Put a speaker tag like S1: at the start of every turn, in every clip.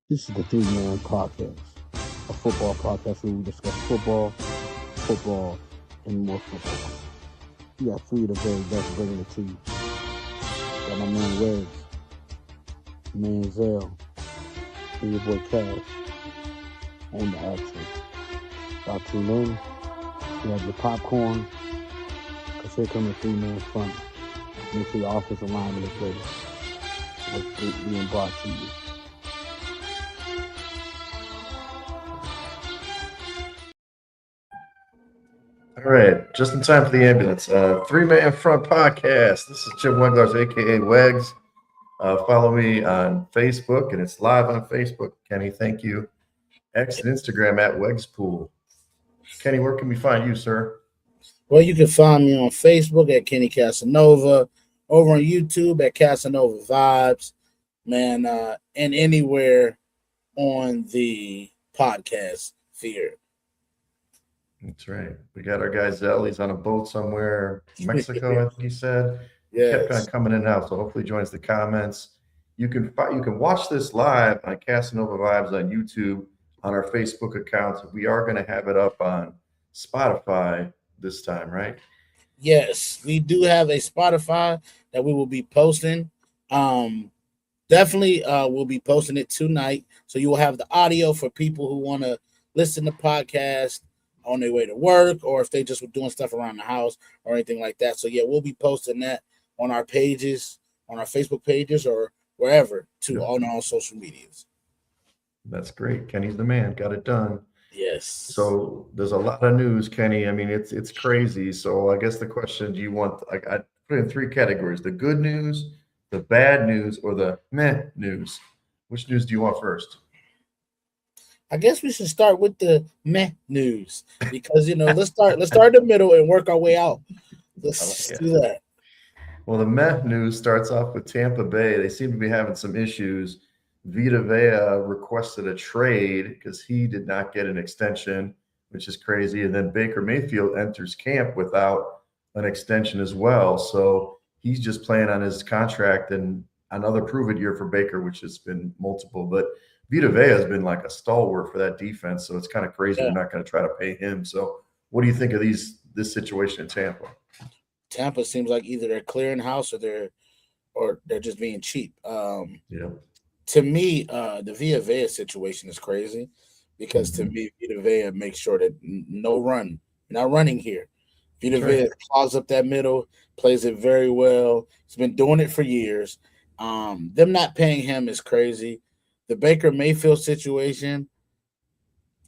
S1: This is the Three Man Podcast, a football podcast where we discuss football, and more football. We got three of the very best bringing it to you. Got my man Wes, my man Cyle, and your boy Cash on the action. Y'all tune in. You have your popcorn, because here come the three-man front. Make sure your offensive lineman is ready. What's being brought to you.
S2: All right, just in time for the ambulance. Three-man front podcast. This is Jim Weglars, aka Wegs. Follow me on Facebook, and it's live on Facebook. Kenny, thank you. X and Instagram at Wegspool. Kenny, where can we find you, sir?
S3: Well, you can find me on Facebook at Kenny Casanova, over on YouTube at Casanova Vibes, man, and anywhere on the podcast sphere.
S2: That's right. We got our guy Zell. He's on a boat somewhere, Mexico, I think he said.
S3: Yes.
S2: Kept on coming in and out, so hopefully joins the comments. You can watch this live on Casanova Vibes on YouTube, on our Facebook accounts. We are going to have it up on Spotify this time, right?
S3: Yes, we do have a Spotify that we will be posting. Definitely we'll be posting it tonight. So you will have the audio for people who want to listen to podcasts on their way to work, or if they just were doing stuff around the house or anything like that. So yeah, we'll be posting that on our pages, on our Facebook pages, or wherever on all social medias.
S2: That's great. Kenny's the man. Got it done.
S3: Yes.
S2: So there's a lot of news, Kenny. I mean, it's crazy. So I guess the question: do you want? I put it in three categories: the good news, the bad news, or the meh news. Which news do you want first?
S3: I guess we should start with the meh news because let's start in the middle and work our way out. Let's do that.
S2: Well, the meh news starts off with Tampa Bay. They seem to be having some issues. Vita Vea requested a trade because he did not get an extension, which is crazy. And then Baker Mayfield enters camp without an extension as well. So he's just playing on his contract and another prove-it year for Baker, which has been multiple. But Vita Vea has been like a stalwart for that defense, so it's kind of crazy they're not going to try to pay him. So what do you think of this situation in Tampa?
S3: Tampa seems like either they're clearing house or they're just being cheap. To me, the Vita Vea situation is crazy because to me, Vita Vea makes sure that no run. You're not running here. Vita Vea claws up that middle, plays it very well. He's been doing it for years. Them not paying him is crazy. The Baker Mayfield situation,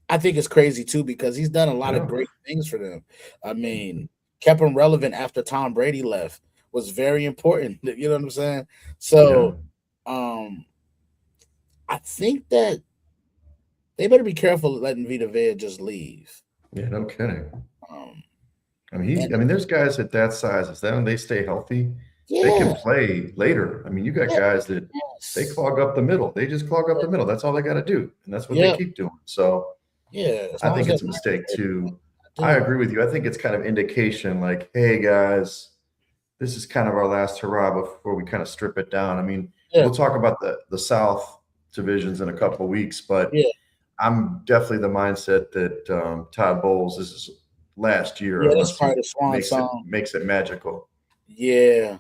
S3: I think it's crazy too because he's done a lot of great things for them. I mean, kept him relevant after Tom Brady left was very important. You know what I'm saying? So, I think that they better be careful letting Vita Vea just leave.
S2: Yeah, no kidding. I mean, there's guys at that size. As then they stay healthy, they can play later. I mean, you got guys that they clog up the middle. They just clog up the middle. That's all they got to do, and that's what they keep doing. So, I think it's a mistake too. I agree with you. I think it's kind of indication, like, hey guys, this is kind of our last hurrah before we kind of strip it down. I mean, we'll talk about the South divisions in a couple of weeks, but I'm definitely the mindset that Todd Bowles, this is last year.
S3: Yeah, that's probably the swan song.
S2: Makes it magical.
S3: Yeah,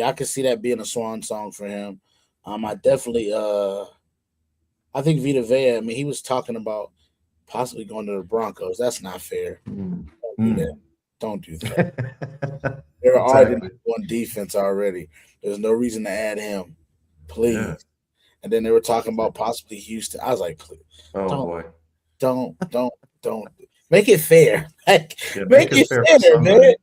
S3: I can see that being a swan song for him. I definitely, I think Vita Vea. I mean, he was talking about possibly going to the Broncos. That's not fair. Don't do that. They're already on defense already. There's no reason to add him. Please. Yeah. And then they were talking about possibly Houston. I was like, please. Don't make it fair. Make it fair, man.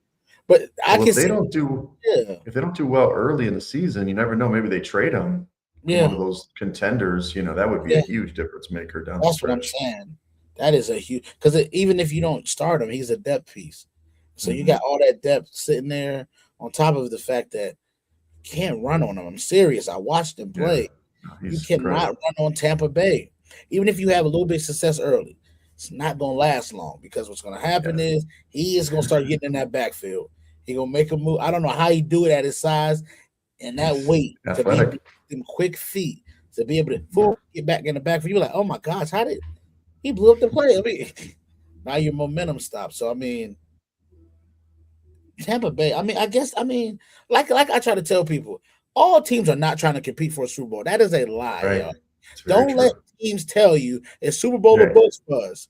S3: But
S2: if they don't do well early in the season, you never know. Maybe they trade him. One of those contenders. That would be a huge difference maker down the stretch.
S3: That's what I'm saying. That is a huge because even if you don't start him, he's a depth piece. So you got all that depth sitting there on top of the fact that you can't run on him. I'm serious. I watched him play. You cannot run on Tampa Bay. Even if you have a little bit of success early, it's not going to last long because what's going to happen is he is going to start getting in that backfield. He's going to make a move. I don't know how he do it at his size and that weight to be them quick feet. to be able to get back in the back for you. Like, oh my gosh, how did he blew up the play? I mean, now your momentum stops. So I mean, Tampa Bay. I mean, like I try to tell people, all teams are not trying to compete for a Super Bowl. That is a lie,
S2: Right.
S3: yo. Don't let teams tell you it's Super Bowl or bust buzz.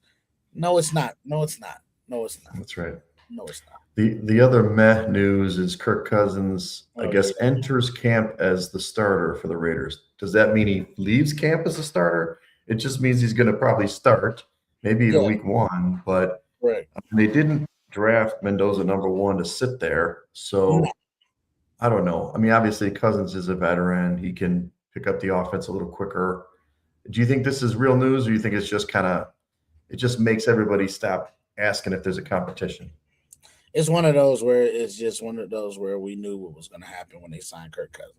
S3: No, it's not. No, it's not. No, it's not.
S2: That's right.
S3: No, it's not.
S2: The other meh news is Kirk Cousins, I guess, enters camp as the starter for the Raiders. Does that mean he leaves camp as a starter? It just means he's going to probably start, maybe even week 1. But they didn't draft Mendoza #1 to sit there. So I don't know. I mean, obviously Cousins is a veteran. He can pick up the offense a little quicker. Do you think this is real news, or do you think it's just it just makes everybody stop asking if there's a competition?
S3: It's one of those where we knew what was going to happen when they signed Kirk Cousins.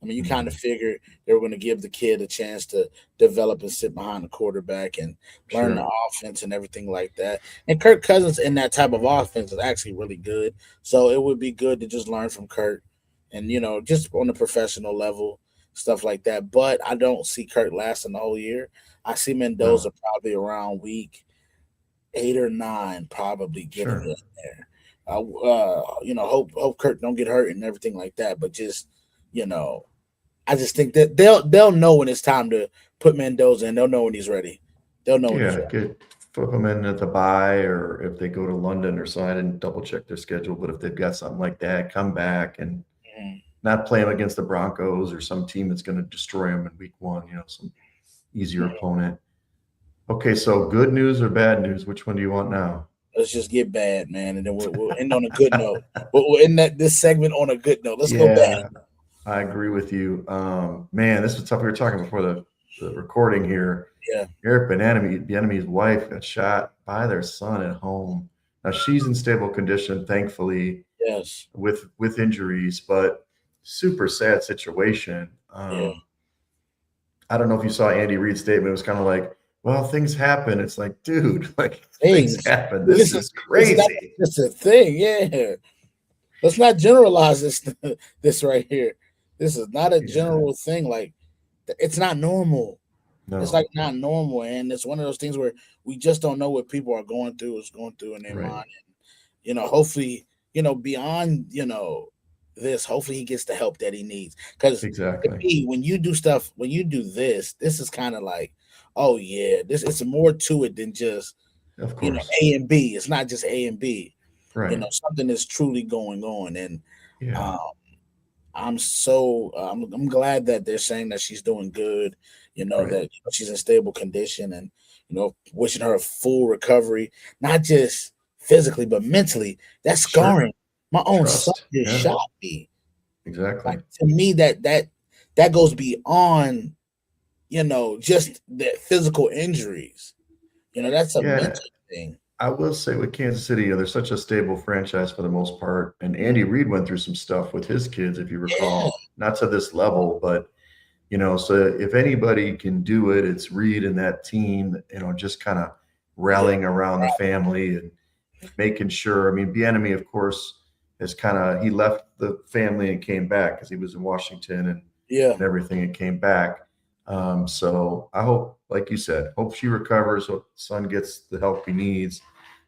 S3: I mean, you kind of figured they were going to give the kid a chance to develop and sit behind the quarterback and learn the offense and everything like that. And Kirk Cousins in that type of offense is actually really good. So it would be good to just learn from Kirk and, just on a professional level, stuff like that. But I don't see Kirk lasting the whole year. I see Mendoza probably around week 8 or 9, probably getting in there. Hope Kirk don't get hurt and everything like that. But just, I just think that they'll know when it's time to put Mendoza in. They'll know when he's ready. They'll know when he's ready.
S2: Flip them in at the bye, or if they go to London or so. I didn't double check their schedule, but if they've got something like that, come back and not play them against the Broncos or some team that's going to destroy them in week 1. Some easier opponent. Okay, so good news or bad news? Which one do you want now?
S3: Let's just get bad, man, and then we'll end on a good note. We'll end this segment on a good note. Let's go bad.
S2: I agree with you. Man, this was tough. We were talking before the recording here.
S3: Yeah.
S2: Eric Bieniemy's wife got shot by their son at home. Now she's in stable condition, thankfully.
S3: Yes.
S2: With injuries, but super sad situation. I don't know if you saw Andy Reid's statement. It was kind of like, well, things happen. It's like, dude, things happen. This is crazy.
S3: It's a thing, yeah. Let's not generalize this right here. This is not a general thing. Like, it's not normal. No. It's like not normal, and it's one of those things where we just don't know what people are going through in their mind. And, hopefully, beyond, this, hopefully he gets the help that he needs. Because when you do this is kind of like, oh yeah, it's more to it than just A and B. It's not just A and B.
S2: Right.
S3: Something is truly going on, and I'm glad that they're saying that she's doing good. That she's in stable condition, and wishing her a full recovery, not just physically but mentally. That scarring. My own son just shot me.
S2: Exactly.
S3: Like, to me, that goes beyond, just the physical injuries. That's a mental thing.
S2: I will say with Kansas City, they're such a stable franchise for the most part. And Andy Reid went through some stuff with his kids, if you recall, not to this level, but, so if anybody can do it, it's Reid and that team, just kind of rallying around the family and making sure. I mean, Bieniemy, of course, he left the family and came back because he was in Washington and everything, and came back. So I hope, like you said, hope she recovers, hope the son gets the help he needs,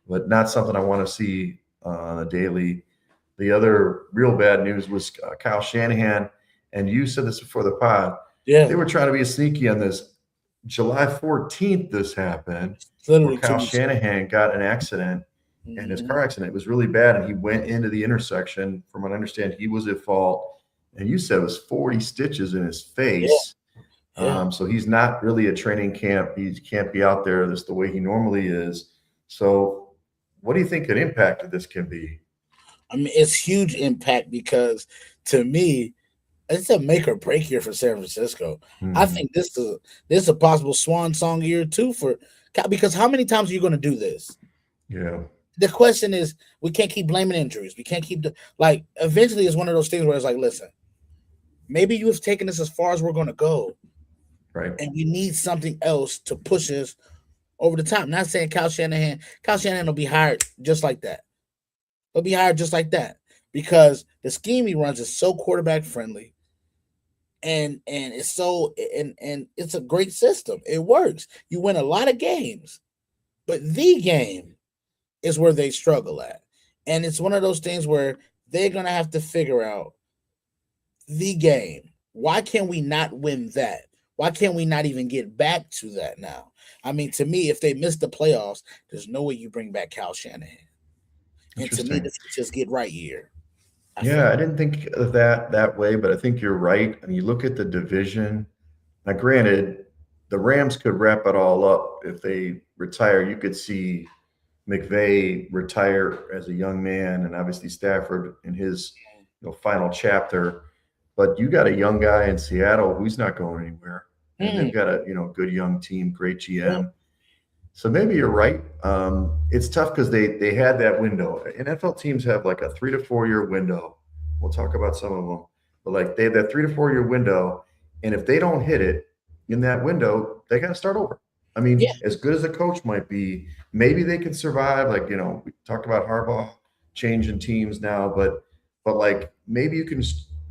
S2: but not something I want to see on a daily. The other real bad news was Kyle Shanahan, and you said this before the pod.
S3: Yeah.
S2: They were trying to be sneaky on this. July 14th, this happened. Where Kyle Shanahan got an accident. And his car accident was really bad, and he went into the intersection. From what I understand, he was at fault. And you said it was 40 stitches in his face. Yeah. So he's not really at training camp. He can't be out there the way he normally is. So what do you think an impact of this can be?
S3: I mean, it's huge impact because, to me, it's a make or break year for San Francisco. I think this is a possible swan song year too because how many times are you going to do this?
S2: Yeah.
S3: The question is, we can't keep blaming injuries. We can't keep eventually it's one of those things where it's like, listen, maybe you have taken us as far as we're going to go.
S2: Right.
S3: And we need something else to push us over the top. Not saying Kyle Shanahan will be hired just like that. He'll be hired just like that because the scheme he runs is so quarterback friendly. and it's so and it's a great system. It works. You win a lot of games, but the game is where they struggle at, and it's one of those things where they're gonna have to figure out the game. Why can we not win that? Why can't we not even get back to that now? I mean, to me, if they miss the playoffs, there's no way you bring back Kyle Shanahan. And to me, this is just get right year.
S2: I didn't think of that way, but I think you're right. I mean, you look at the division. Now, granted, the Rams could wrap it all up if they retire. You could see McVay retire as a young man, and obviously Stafford in his final chapter. But you got a young guy in Seattle who's not going anywhere, and they've got a good young team, great GM. So maybe you're right. It's tough because they had that window. NFL teams have like a 3 to 4 year window. We'll talk about some of them, but like they have that 3 to 4 year window, and if they don't hit it in that window, they got to start over. I mean, as good as a coach might be, maybe they can survive. Like, we talked about Harbaugh changing teams now, but like maybe you can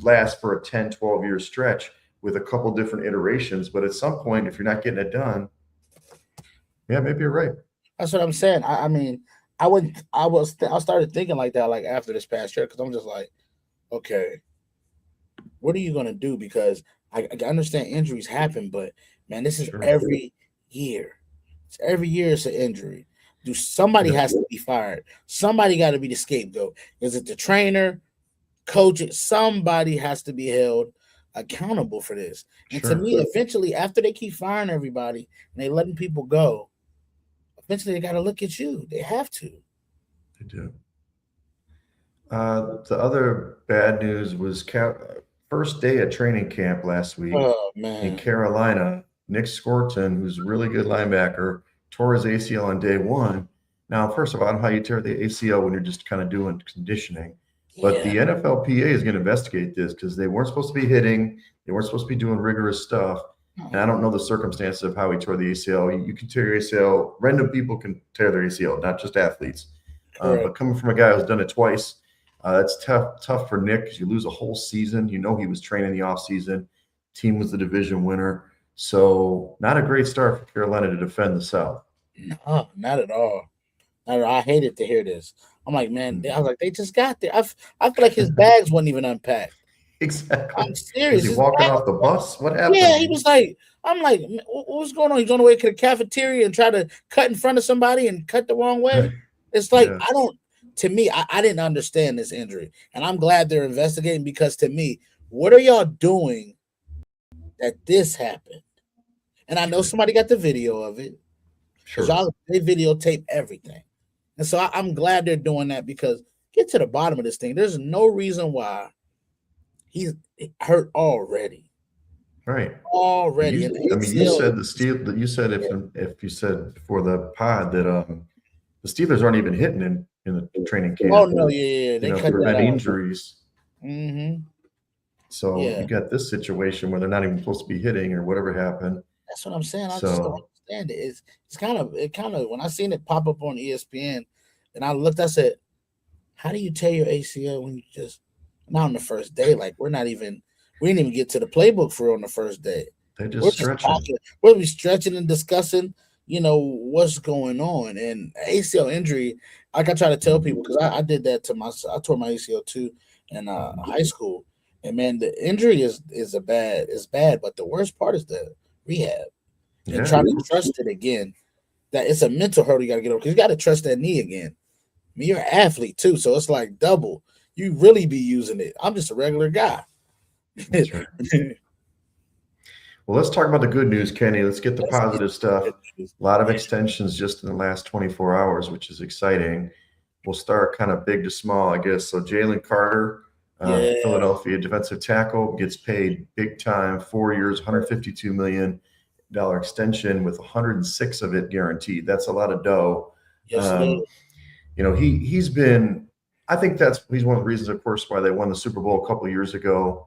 S2: last for a 10, 12 year stretch with a couple different iterations. But at some point, if you're not getting it done, yeah, maybe you're right.
S3: That's what I'm saying. I mean, I started thinking like that, like after this past year, because I'm just like, okay, what are you going to do? Because I understand injuries happen, but man, this is every year. It's every year it's an injury. Somebody has to be fired. Somebody got to be the scapegoat. Is it the trainer, coach? Somebody has to be held accountable for this. And to me, eventually, after they keep firing everybody and they letting people go, eventually they got to look at you. They have to.
S2: They do. The other bad news was first day of training camp last week in Carolina. Nick Scorton, who's a really good linebacker, tore his ACL on day one. Now, first of all, I don't know how you tear the ACL when you're just kind of doing conditioning. But the NFLPA is going to investigate this because they weren't supposed to be hitting. They weren't supposed to be doing rigorous stuff. And I don't know the circumstances of how he tore the ACL. You can tear your ACL. Random people can tear their ACL, not just athletes. But coming from a guy who's done it twice, that's tough for Nick because you lose a whole season. He was training the offseason. Team was the division winner. So not a great start for Carolina to defend the South.
S3: No, not at all. I hated to hear this. I'm like, man, I was like, they just got there. I feel like his bags wasn't even unpacked.
S2: Exactly.
S3: I'm serious.
S2: Was he walking off the bus? What happened?
S3: Yeah, he was like, I'm like, what's going on? He's on the way to the cafeteria and try to cut in front of somebody and cut the wrong way. It's like, to me, I didn't understand this injury. And I'm glad they're investigating because to me, what are y'all doing that this happened? And I know somebody got the video of it. Y'all, they videotape everything. And so I'm glad they're doing that because get to the bottom of this thing. There's no reason why he's hurt already.
S2: Right.
S3: Already.
S2: You said you said if you said before the pod that the Steelers aren't even hitting in the training camp.
S3: Oh no, yeah. They cut
S2: prevent injuries.
S3: Mm-hmm.
S2: So you got this situation where they're not even supposed to be hitting or whatever happened.
S3: That's what I'm saying. I just don't understand it. It's kind of when I seen it pop up on ESPN and I looked, I said, how do you tear your ACL when you just not on the first day? Like we didn't even get to the playbook for on the first day.
S2: They're just stretching.
S3: We're stretching and discussing, what's going on. And ACL injury, like I try to tell people, because I did that to myself. I tore my ACL too in high school. And man, the injury is bad, but the worst part is the rehab and trying to trust it again. That it's a mental hurdle you got to get over because you got to trust that knee again. I mean, you're an athlete too, so it's like double. You really be using it. I'm just a regular guy.
S2: That's right. Well, let's talk about the good news, Kenny. Let's get the positive stuff. A lot of extensions just in the last 24 hours, which is exciting. We'll start kind of big to small, I guess. So Jalen Carter, Philadelphia defensive tackle, gets paid big time, 4 years, $152 million extension with 106 of it guaranteed. That's a lot of dough.
S3: Yes,
S2: he's been. I think he's one of the reasons, of course, why they won the Super Bowl a couple of years ago.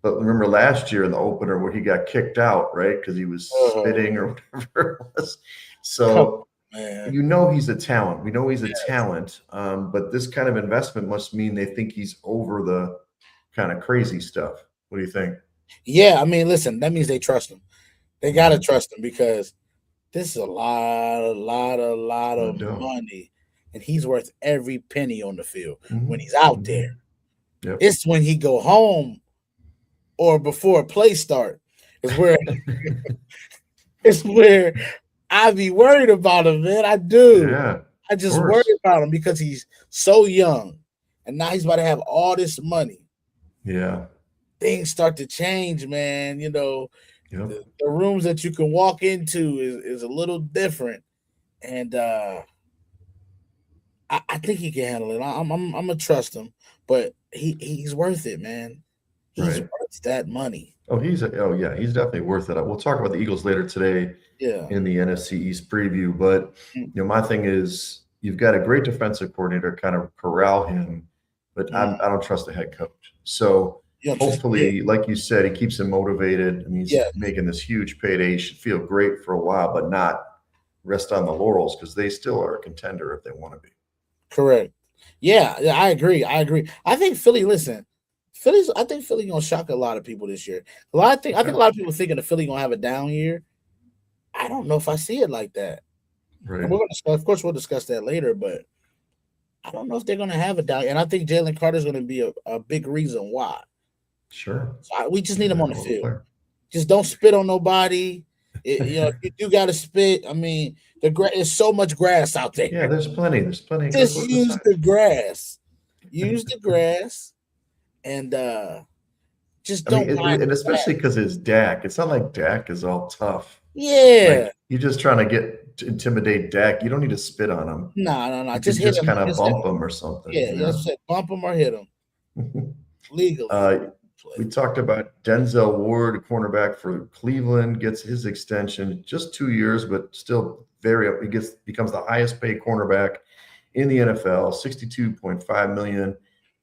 S2: But remember last year in the opener where he got kicked out, right? Because he was spitting or whatever it was. So he's a talent. We know he's a talent. But this kind of investment must mean they think he's over the kind of crazy stuff. What do you think?
S3: Yeah, I mean, listen, that means they trust him. They gotta trust him because this is a lot of money, and he's worth every penny on the field when he's out there.
S2: Yep.
S3: It's when he go home or before a play start is where it's where I be worried about him, man. I do.
S2: Yeah.
S3: I just worry about him because he's so young, and now he's about to have all this money.
S2: Yeah.
S3: Things start to change, man.
S2: Yep.
S3: The rooms that you can walk into is a little different, and I think he can handle it. I'm gonna trust him, but he's worth it, man. He's worth that money.
S2: Oh, he's definitely worth it. We'll talk about the Eagles later today in the NFC East preview. But my thing is, you've got a great defensive coordinator, kind of corral him, but I don't trust the head coach. So hopefully, like you said, he keeps him motivated. I mean, he's making this huge payday. He should feel great for a while, but not rest on the laurels because they still are a contender if they want to be.
S3: Correct. Yeah, I agree. I think Philly. Listen, I think Philly gonna shock a lot of people this year. I think a lot of people thinking the Philly gonna have a down year. I don't know if I see it like that.
S2: Right.
S3: And of course, we'll discuss that later, but I don't know if they're gonna have a down. And I think Jalen Carter is gonna be a big reason why.
S2: Sure.
S3: So we just need him on the field. Just don't spit on nobody. If you do got to spit, I mean, there's so much grass out there.
S2: Yeah, there's plenty.
S3: Just use the grass. Use the grass, and just don't.
S2: And especially because it's Dak. It's not like Dak is all tough.
S3: Yeah,
S2: you're just trying to intimidate Dak. You don't need to spit on him.
S3: No.
S2: Just hit him. Kind of bump him or something.
S3: Yeah, just bump him or hit him legally.
S2: We talked about Denzel Ward, a cornerback for Cleveland, gets his extension, just 2 years, but still becomes the highest paid cornerback in the NFL, $62.5 million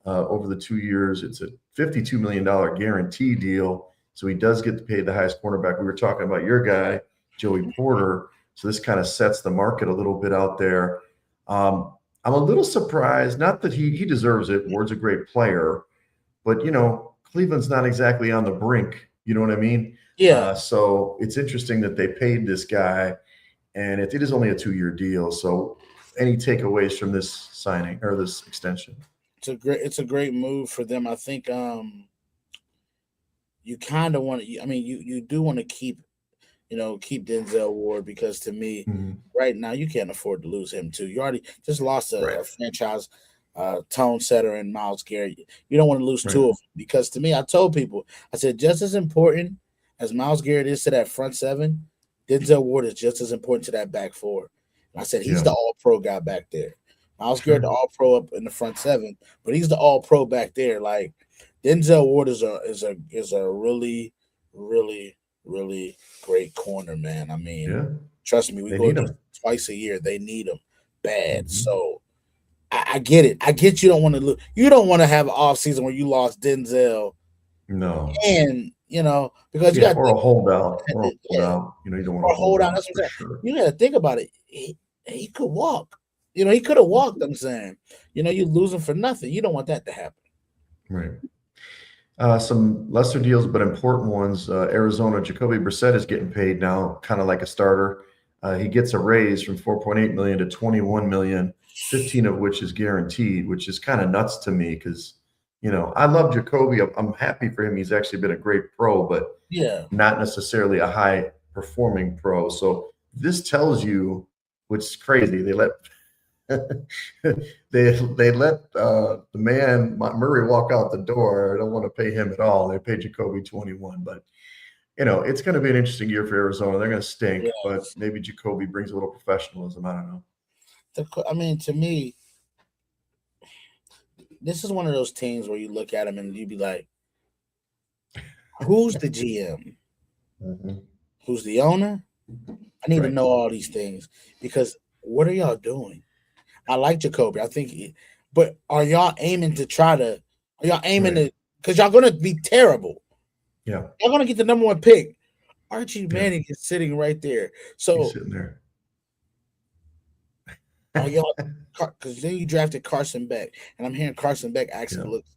S2: over the 2 years. It's a $52 million guarantee deal, so he does get to pay the highest cornerback. We were talking about your guy, Joey Porter, so this kind of sets the market a little bit out there. I'm a little surprised, not that he deserves it. Ward's a great player, but Cleveland's not exactly on the brink. You know what I mean?
S3: Yeah.
S2: So it's interesting that they paid this guy, and it is only a 2-year deal. So any takeaways from this signing or this extension?
S3: It's a great move for them. I think you kind of want to. I mean, you do want to keep Denzel Ward because to me, right now you can't afford to lose him too. You already just lost a franchise tone setter and Myles Garrett. You don't want to lose two of them because to me, I told people, I said, just as important as Myles Garrett is to that front seven, Denzel Ward is just as important to that back four. And I said, he's the all-pro guy back there. Myles Garrett, the all-pro up in the front seven, but he's the all-pro back there. Like Denzel Ward is a really, really, really great corner, man. I mean, trust me, we go to twice a year. They need him bad. So I get it. I get you don't want to lose. You don't want to have an off season where you lost Denzel.
S2: No.
S3: And because you got
S2: a holdout. You don't want to hold out.
S3: That's what I'm saying. Sure. You got to think about it. He could walk. He could have walked. I'm saying. You lose him for nothing. You don't want that to happen.
S2: Right. Some lesser deals, but important ones. Arizona, Jacoby Brissett is getting paid now, kind of like a starter. He gets a raise from $4.8 million to $21 million, 15 of which is guaranteed, which is kind of nuts to me because, I love Jacoby. I'm happy for him. He's actually been a great pro, but not necessarily a high performing pro. So this tells you, which is crazy. They let the man Murray walk out the door. I don't want to pay him at all. They paid Jacoby 21, but it's going to be an interesting year for Arizona. They're going to stink, but maybe Jacoby brings a little professionalism. I don't know.
S3: I mean, to me, this is one of those teams where you look at them and you be like, who's the GM? Who's the owner? I need to know all these things because what are y'all doing? I like Jacoby. I think, but are y'all aiming to because y'all going to be terrible.
S2: Yeah.
S3: Y'all going to get the number one pick. Archie Manning is sitting right there. So
S2: he's sitting there.
S3: Are y'all, because then you drafted Carson Beck, and I'm hearing Carson Beck actually looks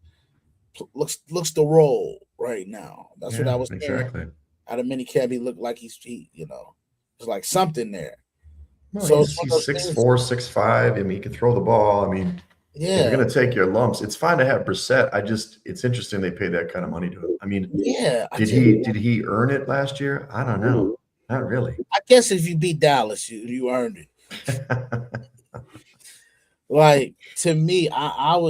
S3: looks the role right now. That's what I was hearing.
S2: Exactly.
S3: Out of minicamp, he looked like he's there's like something there.
S2: No,
S3: So
S2: he's
S3: it's one of those
S2: 6'4", 6'5". I mean, he can throw the ball. I mean, if you're going to take your lumps, it's fine to have Brissett. It's interesting they pay that kind of money to him. I mean, did he earn it last year? I don't know. Not really.
S3: I guess if you beat Dallas, you earned it. Like, to me, I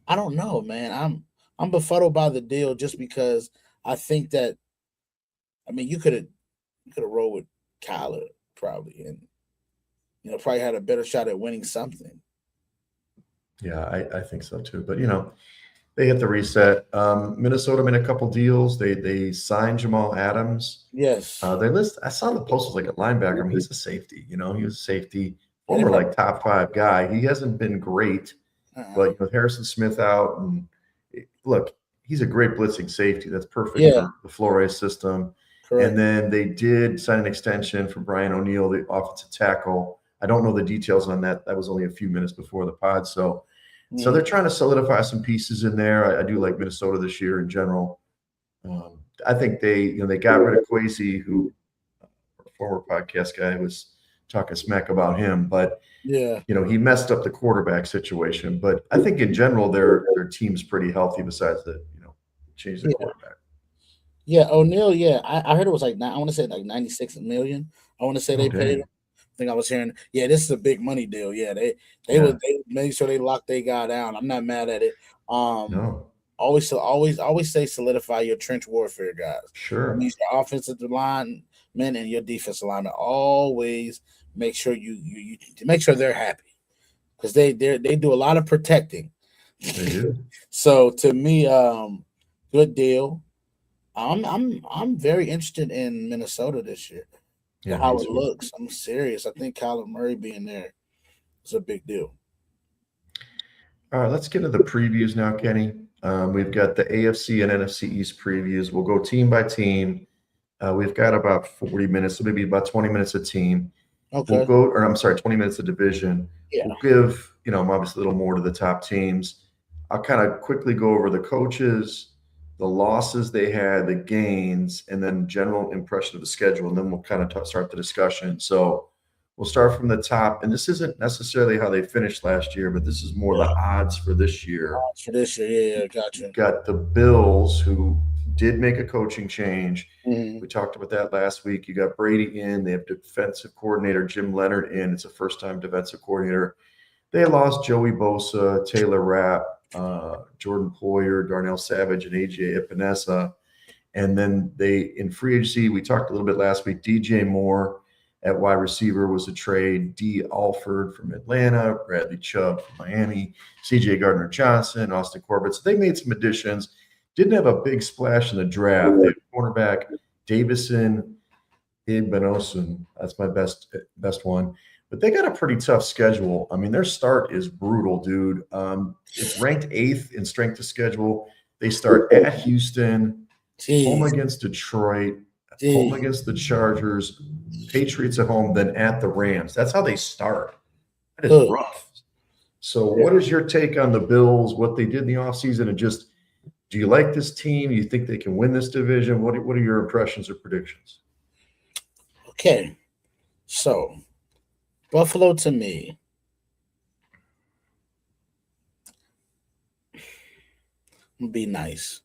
S3: don't know, man. I'm befuddled by the deal just because I think that, I mean, you could have rolled with Cyle probably, and probably had a better shot at winning something.
S2: Yeah, I think so too. But they hit the reset. Minnesota made a couple deals. They signed Jamal Adams.
S3: Yes.
S2: I saw the post was like a linebacker. I mean, he's a safety. He was a safety, former like top 5 guy. He hasn't been great, but with Harrison Smith out, and look, he's a great blitzing safety. That's perfect for the Flores system. Correct. And then they did sign an extension for Brian O'Neill, the offensive tackle. I don't know the details on that. That was only a few minutes before the pod. So they're trying to solidify some pieces in there. I do like Minnesota this year in general. I think they got rid of Kwesi, who a former podcast guy was talking smack about him, but he messed up the quarterback situation. But I think in general their team's pretty healthy besides the change the quarterback.
S3: Yeah, O'Neal. Yeah, I heard it was like I want to say like 96 million. I want to say they paid him. I think I was hearing. Yeah, this is a big money deal. Yeah, they made sure they locked their guy down. I'm not mad at it.
S2: No.
S3: Always say solidify your trench warfare guys.
S2: Sure.
S3: That means your offensive linemen and your defensive linemen. Always make sure you make sure they're happy because they do a lot of protecting.
S2: They do.
S3: So to me, good deal. I'm very interested in Minnesota this year. Yeah, how it looks. I'm serious. I think Kyler Murray being there is a big deal.
S2: All right, let's get into the previews now, Kenny. We've got the AFC and NFC East previews. We'll go team by team. We've got about 40 minutes, so maybe about 20 minutes a team.
S3: Okay.
S2: 20 minutes a division.
S3: Yeah.
S2: We'll give, obviously a little more to the top teams. I'll kind of quickly go over the coaches, the losses they had, the gains, and then general impression of the schedule, and then we'll kind of start the discussion. So we'll start from the top, and this isn't necessarily how they finished last year, but this is more the odds for this year.
S3: Odds for this year, gotcha.
S2: You've got the Bills, who did make a coaching change.
S3: Mm-hmm.
S2: We talked about that last week. You got Brady in. They have defensive coordinator Jim Leonard in. It's a first-time defensive coordinator. They lost Joey Bosa, Taylor Rapp, Jordan Poyer, Darnell Savage, and AJ Epinesa. And then in free agency, we talked a little bit last week, DJ Moore at wide receiver was a trade, D. Alford from Atlanta, Bradley Chubb from Miami, CJ Gardner-Johnson, Austin Corbett. So they made some additions. Didn't have a big splash in the draft. They had cornerback Davison Igbinosun. That's my best one. But they got a pretty tough schedule. I mean, their start is brutal, dude. It's ranked 8th in strength of schedule. They start at Houston, home against Detroit, home against the Chargers, Patriots at home, then at the Rams. That's how they start. That is rough. So what is your take on the Bills, what they did in the offseason, and just do you like this team? You think they can win this division? What are your impressions or predictions?
S3: Okay, so Buffalo to me, be nice.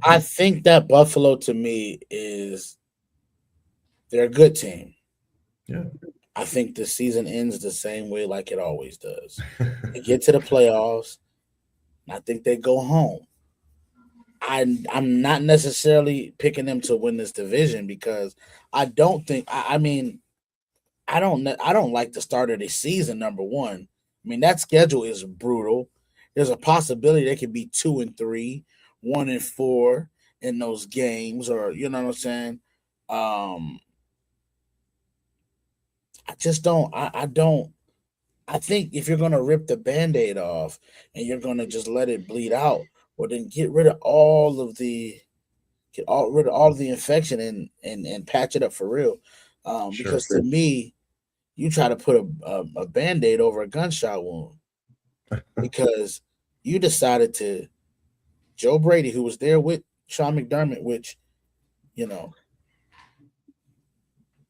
S3: I think that Buffalo to me they're a good team.
S2: Yeah.
S3: I think the season ends the same way like it always does. They get to the playoffs, and I think they go home. I'm not necessarily picking them to win this division because I don't think I don't like the start of the season, number one. I mean, that schedule is brutal. There's a possibility they could be 2-3, 1-4 in those games, or you know what I'm saying? I just don't. I think if you're gonna rip the Band-Aid off and you're gonna just let it bleed out, well then get rid of all of the infection and patch it up for real. Because to me, you try to put a Band-Aid over a gunshot wound because you decided to Joe Brady, who was there with Sean McDermott, which, you know,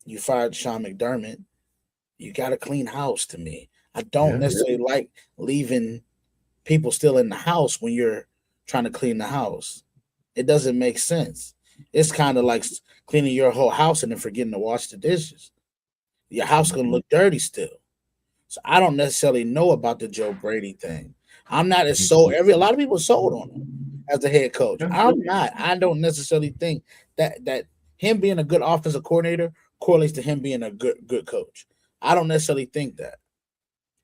S3: you fired Sean McDermott. You got to clean house to me. I don't necessarily like leaving people still in the house when you're trying to clean the house. It doesn't make sense. It's kind of like cleaning your whole house and then forgetting to wash the dishes. Your house gonna look dirty still. So I don't necessarily know about the Joe Brady thing. I'm not as sold. A lot of people sold on him as the head coach. I'm not. I don't necessarily think that him being a good offensive coordinator correlates to him being a good coach. I don't necessarily think that.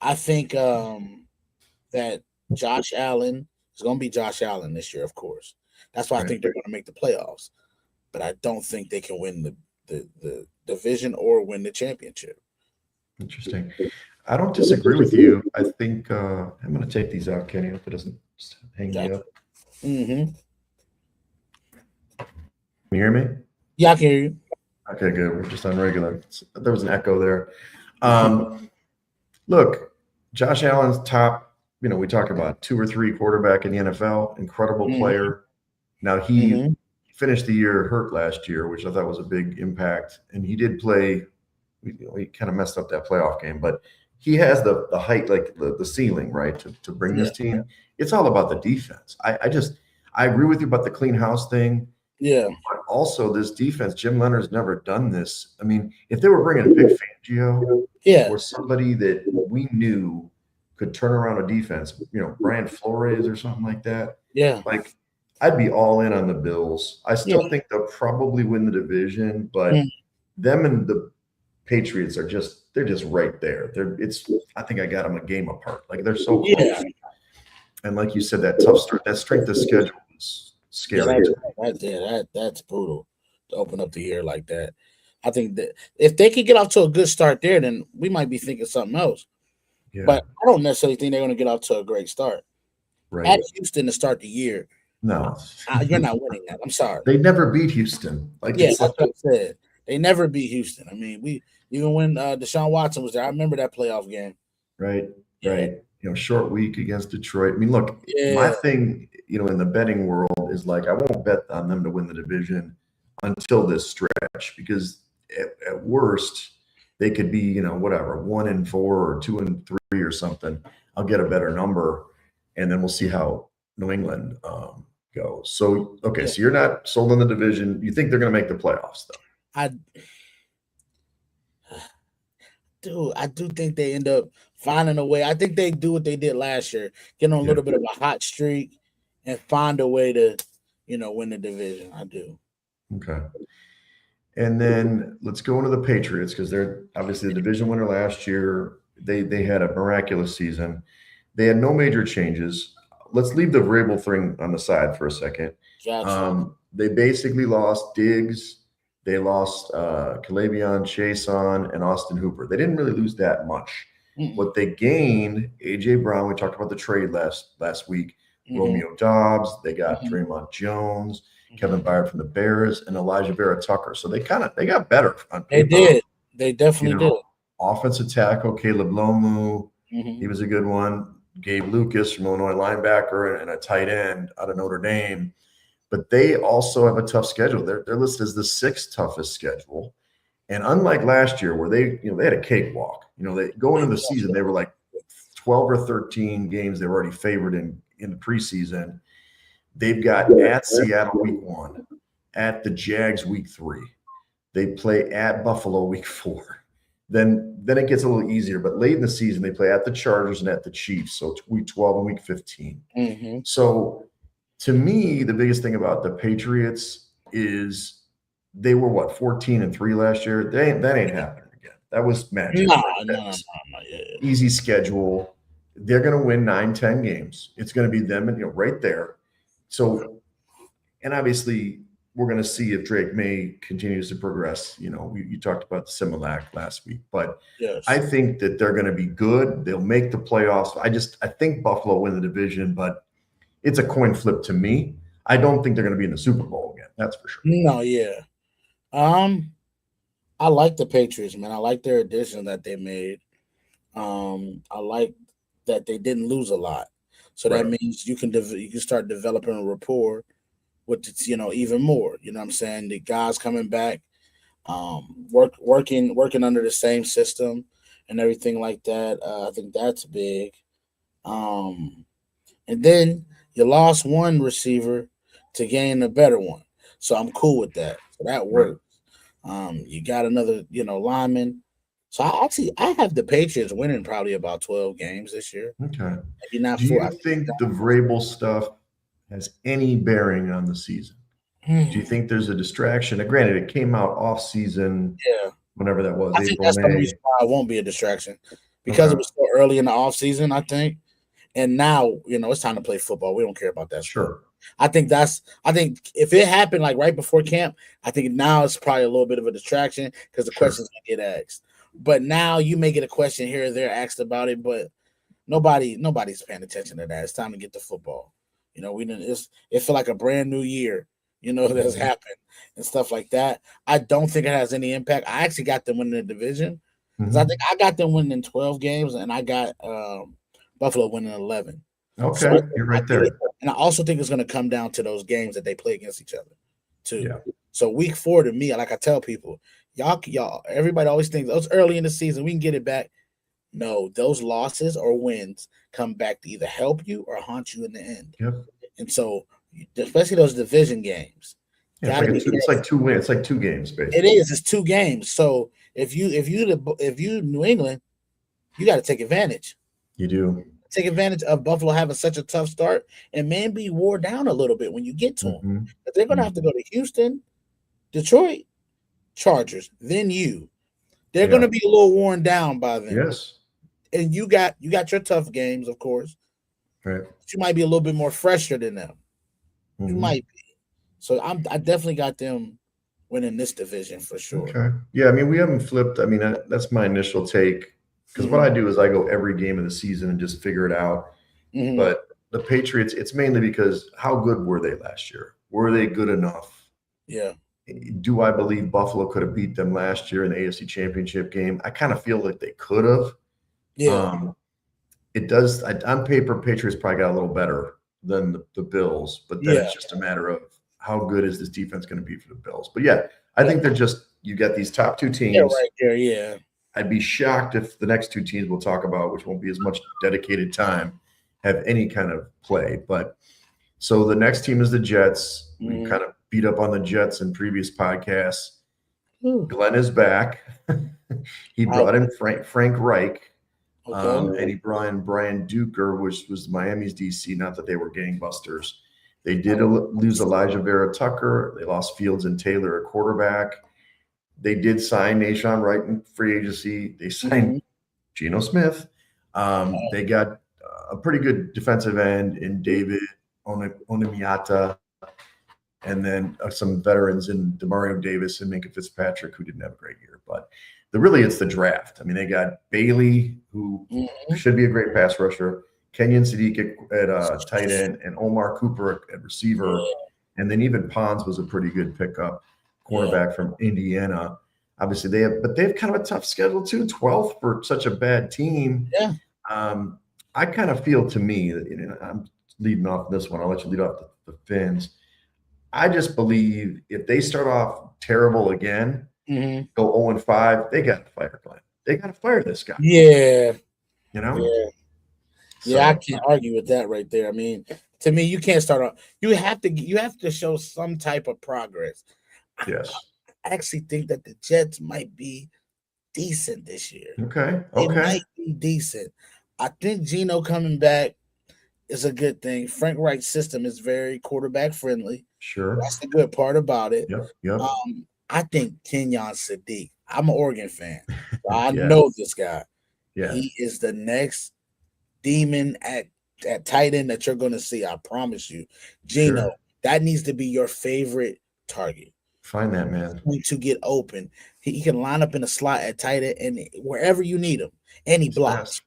S3: I think that Josh Allen is going to be Josh Allen this year, of course. That's why I think they're going to make the playoffs. But I don't think they can win the division or win the championship.
S2: Interesting. I don't disagree with you. I think I'm going to take these out, Kenny. I hope it doesn't hang me up.
S3: Mm-hmm.
S2: Can you hear me?
S3: Yeah, I can hear you.
S2: Okay, good. We're just on regular. There was an echo there. Look, Josh Allen's top, we talk about 2 or 3 quarterback in the NFL, incredible player. Now he finished the year hurt last year, which I thought was a big impact. And he did play, he kind of messed up that playoff game, but he has the height, like the ceiling, right, to bring this team. It's all about the defense. I agree with you about the clean house thing.
S3: Yeah.
S2: But also this defense, Jim Leonard's never done this. I mean, if they were bringing a Big Fangio or somebody that we knew could turn around a defense, Brian Flores or something like that.
S3: Yeah.
S2: Like, I'd be all in on the Bills. I still think they'll probably win the division, but them and the Patriots they're just right there. I think I got them a game apart. Like, they're so close.
S3: Yeah.
S2: And like you said, that tough start, that strength of schedule is scary.
S3: That's brutal to open up the year like that. I think that if they could get off to a good start there, then we might be thinking something else. Yeah. But I don't necessarily think they're going to get off to a great start.
S2: Right.
S3: At Houston to start the year,
S2: no,
S3: you're not winning that. I'm sorry.
S2: They never beat Houston.
S3: That's what I said. They never beat Houston. I mean, even when Deshaun Watson was there, I remember that playoff game.
S2: Right. Short week against Detroit. I mean, look, my thing, in the betting world is like, I won't bet on them to win the division until this stretch, because at worst they could be, 1-4 or 2-3 or something. I'll get a better number, and then we'll see how New England goes. So, okay, so you're not sold on the division. You think they're going to make the playoffs, though?
S3: I do think they end up finding a way. I think they do what they did last year, get on a little bit of a hot streak and find a way to, win the division. I do.
S2: Okay. And then let's go into the Patriots, because they're obviously the division winner last year. They had a miraculous season. They had no major changes. Let's leave the Vrabel thing on the side for a second.
S3: Gotcha.
S2: They basically lost Diggs. They lost Kalavion Chason and Austin Hooper. They didn't really lose that much. What they gained, A.J. Brown, we talked about the trade last week, Romeo Dobbs, they got Draymond Jones, Kevin Byard from the Bears, and Elijah Vera Tucker. So they got better on paper.
S3: They did. They definitely did.
S2: Offensive tackle, Caleb Lomu, he was a good one. Gabe Lucas from Illinois, linebacker, and a tight end out of Notre Dame. But they also have a tough schedule. They're listed as the 6th toughest schedule. And unlike last year, where they had a cakewalk, they going into the season, they were like 12 or 13 games they were already favored in the preseason. They've got at Seattle week 1, at the Jags week 3. They play at Buffalo week 4. Then it gets a little easier. But late in the season, they play at the Chargers and at the Chiefs. So week 12 and week 15. So to me, the biggest thing about the Patriots is they were 14-3 last year. That ain't happening again. That was magic.
S3: No.
S2: Easy schedule. They're going to win 9-10 games. It's going to be them, and right there. So, and obviously, we're going to see if Drake May continues to progress. You talked about the Similac last week, but I think that they're going to be good. They'll make the playoffs. I think Buffalo win the division, but it's a coin flip to me. I don't think they're going to be in the Super Bowl again. That's for sure.
S3: No, yeah. I like the Patriots, man. I like their addition that they made. I like that they didn't lose a lot. So that means you can start developing a rapport with even more. You know what I'm saying? The guys coming back, working under the same system and everything like that. I think that's big. And then you lost one receiver to gain a better one, so I'm cool with that. So that works. You got another lineman. So I have the Patriots winning probably about 12 games this year.
S2: Okay.
S3: Maybe not
S2: Do
S3: four.
S2: you think the Vrabel stuff has any bearing on the season? Do you think there's a distraction? Now, granted, it came out off season.
S3: Yeah.
S2: Whenever that was,
S3: I think that's the reason why it won't be a distraction, because it was so early in the off season, I think. And now, it's time to play football. We don't care about that stuff. I think if it happened like right before camp, I think now it's probably a little bit of a distraction because the questions gonna get asked. But now you may get a question here or there asked about it, but nobody's paying attention to that. It's time to get to football. It feel like a brand new year, that's happened and stuff like that. I don't think it has any impact. I actually got them winning the division because I think I got them winning 12 games and I got Buffalo winning 11.
S2: Okay, so you're right there.
S3: And I also think it's going to come down to those games that they play against each other, too. Yeah. So week 4 to me, like I tell people, y'all, everybody always thinks it's early in the season, we can get it back. No, those losses or wins come back to either help you or haunt you in the end.
S2: Yep.
S3: And so, especially those division games,
S2: it's like 2 wins. It's like 2 games, basically.
S3: It is. It's 2 games. So if you New England, you got to take advantage.
S2: You do.
S3: Take advantage of Buffalo having such a tough start and maybe wore down a little bit when you get to them. But they're going to have to go to Houston, Detroit, Chargers, then you. They're going to be a little worn down by then.
S2: Yes.
S3: And you got your tough games, of course.
S2: Right.
S3: But you might be a little bit more fresher than them. You might be. So I definitely got them winning this division for sure.
S2: Okay. Yeah, I mean, we haven't flipped. I mean, that's my initial take. Because what I do is I go every game of the season and just figure it out. But the Patriots, it's mainly because how good were they last year? Were they good enough?
S3: Yeah.
S2: Do I believe Buffalo could have beat them last year in the AFC Championship game? I kind of feel like they could have.
S3: Yeah.
S2: It does. On paper, Patriots probably got a little better than the Bills. But then it's just a matter of how good is this defense going to be for the Bills? But I think they're just – you got these top 2 teams.
S3: Yeah, right there, yeah.
S2: I'd be shocked if the next 2 teams we'll talk about, which won't be as much dedicated time, have any kind of play. But so the next team is the Jets. We kind of beat up on the Jets in previous podcasts. Glenn is back. He brought in Frank Reich, and he brought in Brian Duker, which was Miami's DC. Not that they were gangbusters. They did lose Elijah Vera Tucker. They lost Fields and Taylor at quarterback. They did sign Nahshon Wright in free agency. They signed Geno Smith. They got a pretty good defensive end in David Onemiata, and then some veterans in Demario Davis and Minka Fitzpatrick, who didn't have a great year. But it's the draft. I mean, they got Bailey, who should be a great pass rusher, Kenyon Sadiq at tight end, and Omar Cooper at receiver. And then even Pons was a pretty good pickup. Cornerback from Indiana. Obviously, they have kind of a tough schedule too. 12th for such a bad team.
S3: Yeah.
S2: I kind of feel, to me, that I'm leading off this one. I'll let you lead off the Fins. I just believe if they start off terrible again, go 0-5, they got to fire Glenn. They got to fire this guy.
S3: Yeah.
S2: Yeah.
S3: So, I can't argue with that right there. I mean, to me, you can't start off. You have to show some type of progress.
S2: Yes.
S3: I actually think that the Jets might be decent this year.
S2: Okay.
S3: They might be decent. I think Geno coming back is a good thing. Frank Reich's system is very quarterback friendly.
S2: Sure.
S3: That's the good part about it.
S2: Yep.
S3: I think Kenyon Sadiq. I'm an Oregon fan. So I know this guy.
S2: Yeah.
S3: He is the next demon at tight end that you're going to see. I promise you. Geno, that needs to be your favorite target.
S2: Find that man.
S3: He's going to get open. He can line up in a slot at tight end and wherever you need him. And he blocks.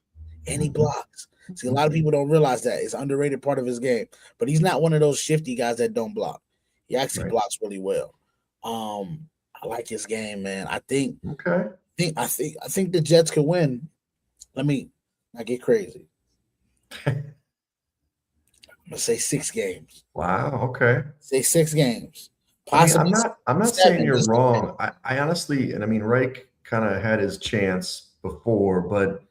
S3: See, a lot of people don't realize that. It's an underrated part of his game. But he's not one of those shifty guys that don't block. He actually blocks really well. I like his game, man. I think the Jets could win. Let me not get crazy. I'm gonna say 6 games.
S2: Wow. Okay.
S3: Say 6 games.
S2: Possibly.
S3: Possibly
S2: I'm not
S3: 7.
S2: saying you're wrong. I honestly, and I mean, Reich kind of had his chance before, but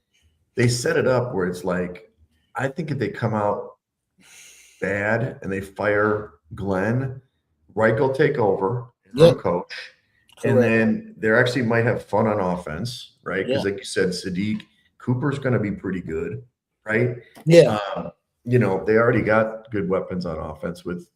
S2: they set it up where it's like, I think if they come out bad and they fire Glenn, Reich will take over and run coach. And then they actually might have fun on offense, right? Because like you said, Sadiq Cooper's going to be pretty good, right?
S3: Yeah.
S2: They already got good weapons on offense with,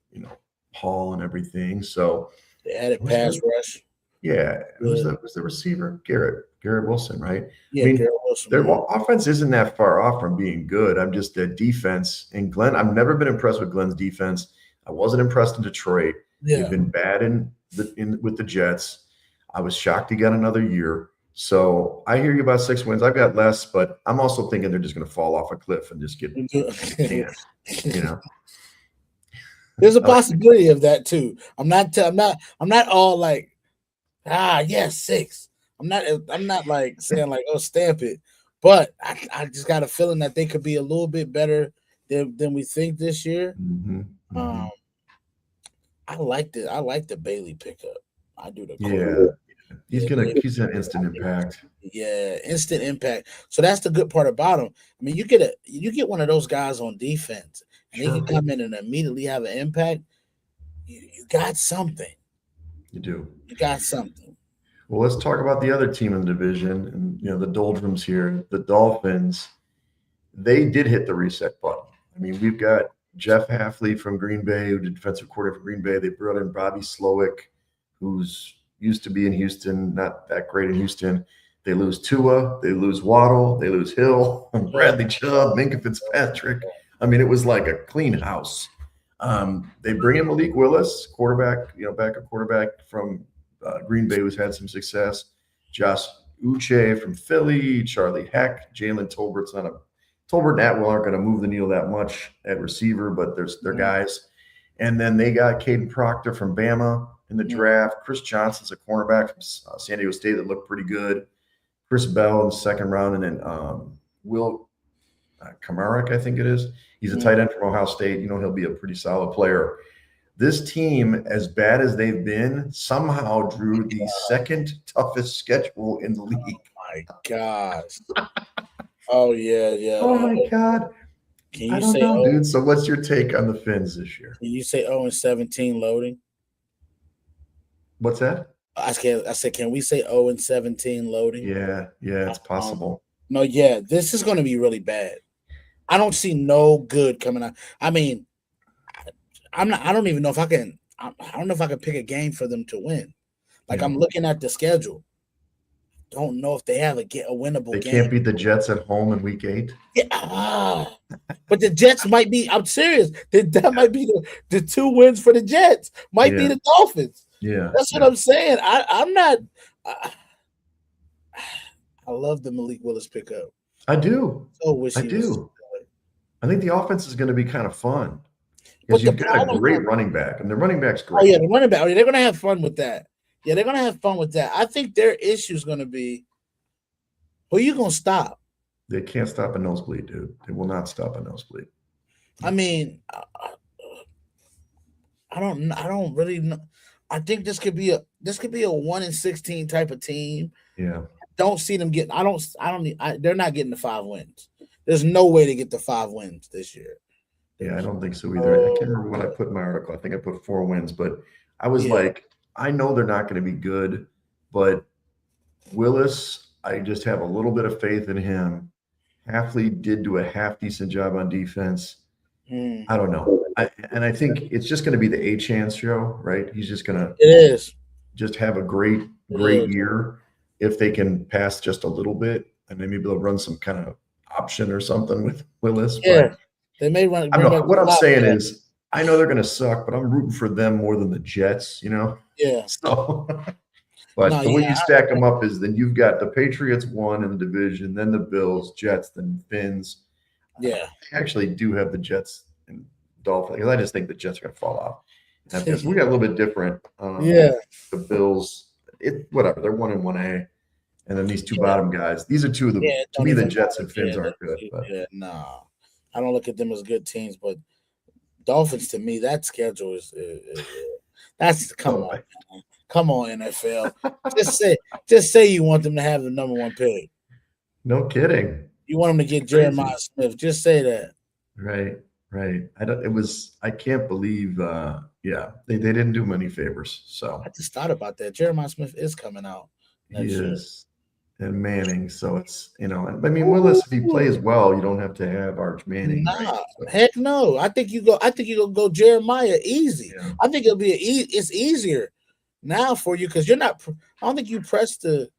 S2: Paul and everything. So
S3: they added pass rush.
S2: Yeah. Who's the receiver? Garrett Wilson, right?
S3: Yeah, Garrett Wilson.
S2: Their offense isn't that far off from being good. I'm just their defense. And Glenn, I've never been impressed with Glenn's defense. I wasn't impressed in Detroit.
S3: Yeah.
S2: They've been bad with the Jets. I was shocked he got another year. So I hear you about 6 wins. I've got less, but I'm also thinking they're just going to fall off a cliff and just get
S3: There's a possibility of that too. I'm not all like, yes, 6. I'm not like saying like, oh, stamp it. But I just got a feeling that they could be a little bit better than we think this year.
S2: Mm-hmm. Mm-hmm.
S3: I like the Bailey pickup. I do the
S2: He's an instant impact.
S3: Yeah, instant impact. So that's the good part about him. I mean, you get one of those guys on defense, and he can come in and immediately have an impact. You got something.
S2: You do.
S3: You got something.
S2: Well, let's talk about the other team in the division, and the doldrums here, the Dolphins. They did hit the reset button. I mean, we've got Jeff Hafley from Green Bay, who did defensive coordinator for Green Bay. They brought in Bobby Slowick, who's used to be in Houston, not that great in Houston. They lose Tua, they lose Waddle, they lose Hill, Bradley Chubb, Minkah Fitzpatrick. I mean, it was like a clean house. They bring in Malik Willis, quarterback, backup quarterback from Green Bay, who's had some success. Josh Uche from Philly, Charlie Heck, Jalen Tolbert's Tolbert and Atwell aren't going to move the needle that much at receiver, but they're guys. And then they got Caden Proctor from Bama in the draft. Chris Johnson's a cornerback from San Diego State that looked pretty good. Chris Bell in the second round. And then Will Kamarick, I think it is. He's a tight end from Ohio State. He'll be a pretty solid player. This team, as bad as they've been, somehow drew the second toughest schedule in the league.
S3: Oh, my gosh. Oh, yeah.
S2: Oh, my God. I don't know, dude. So what's your take on the Fins this year?
S3: Can you say 0-17 loading?
S2: What's that?
S3: I said, can we say 0-17 loading?
S2: Yeah, it's possible.
S3: No, this is going to be really bad. I don't see no good coming out. I mean, I don't even know if I can. I don't know if I can pick a game for them to win. Like I'm looking at the schedule. Don't know if they have a winnable game.
S2: They can't beat the Jets at home in week 8.
S3: Yeah, but the Jets might be. I'm serious. That might be the 2 wins for the Jets. Might be the Dolphins.
S2: Yeah,
S3: that's what I'm saying. I'm not. I love the Malik Willis pickup.
S2: I do.
S3: I
S2: do. I think the offense is going to be kind of fun because you've got a great running back, and the running back's great.
S3: Oh yeah, the running back. They're going to have fun with that. Yeah, they're going to have fun with that. I think their issue is going to be, who are you going to stop?
S2: They can't stop a nosebleed, dude. They will not stop a nosebleed.
S3: I mean, I don't really know. I think this could be a 1-16 type of team.
S2: Yeah.
S3: Don't see them getting. They're not getting the 5 wins. There's no way to get the 5 wins this year.
S2: Yeah, I don't think so either. I can't remember what I put in my article. I think I put 4 wins, but I was like, I know they're not going to be good, but Willis, I just have a little bit of faith in him. Hafley did do a half decent job on defense. I don't know. I think it's just going to be the A-Chan show, right? He's just going to just have a great year if they can pass just a little bit, and then maybe they'll run some kind of option or something with Willis.
S3: Yeah, they may run.
S2: What I'm saying is, I know they're going to suck, but I'm rooting for them more than the Jets,
S3: Yeah.
S2: So, but the way you stack them up is then you've got the Patriots 1 in the division, then the Bills, Jets, then Fins.
S3: Yeah.
S2: I actually do have the Jets and Dolphins because I just think the Jets are going to fall off. We got a little bit different. The Bills, whatever. They're 1 and 1A. And then these 2 bottom guys. These are 2 of the to me, the Jets and Fins aren't good. But.
S3: I don't look at them as good teams, but Dolphins, to me, that schedule is that's come on, man. Come on, NFL. just say you want them to have the number 1 pick.
S2: No kidding.
S3: You want them to get Jeremiah Smith. Just say that.
S2: Right. I can't believe they didn't do him any favors. So
S3: I just thought about that. Jeremiah Smith is coming out next year.
S2: And Manning. So it's, I mean, Willis, if he plays well, you don't have to have Arch Manning.
S3: Nah,
S2: right? So.
S3: Heck no. I think you go Jeremiah easy. Yeah. I think it's easier now for you because you're not. I don't think you press to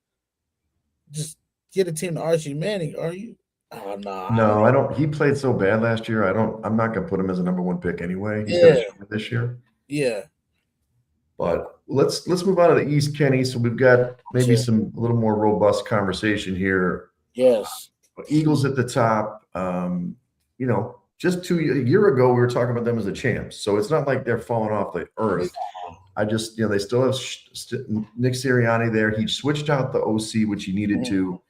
S3: just get a team to Archie Manning, are you? Oh no.
S2: No, I don't. He played so bad last year. I'm not going to put him as a number 1 pick anyway. He's going to show this year.
S3: Yeah.
S2: But let's move on to the East, Kenny. So we've got maybe a little more robust conversation here.
S3: Yes.
S2: Eagles at the top. Just a year ago we were talking about them as the champs. So it's not like they're falling off the earth. I just they still have Nick Sirianni there. He switched out the OC, which he needed to.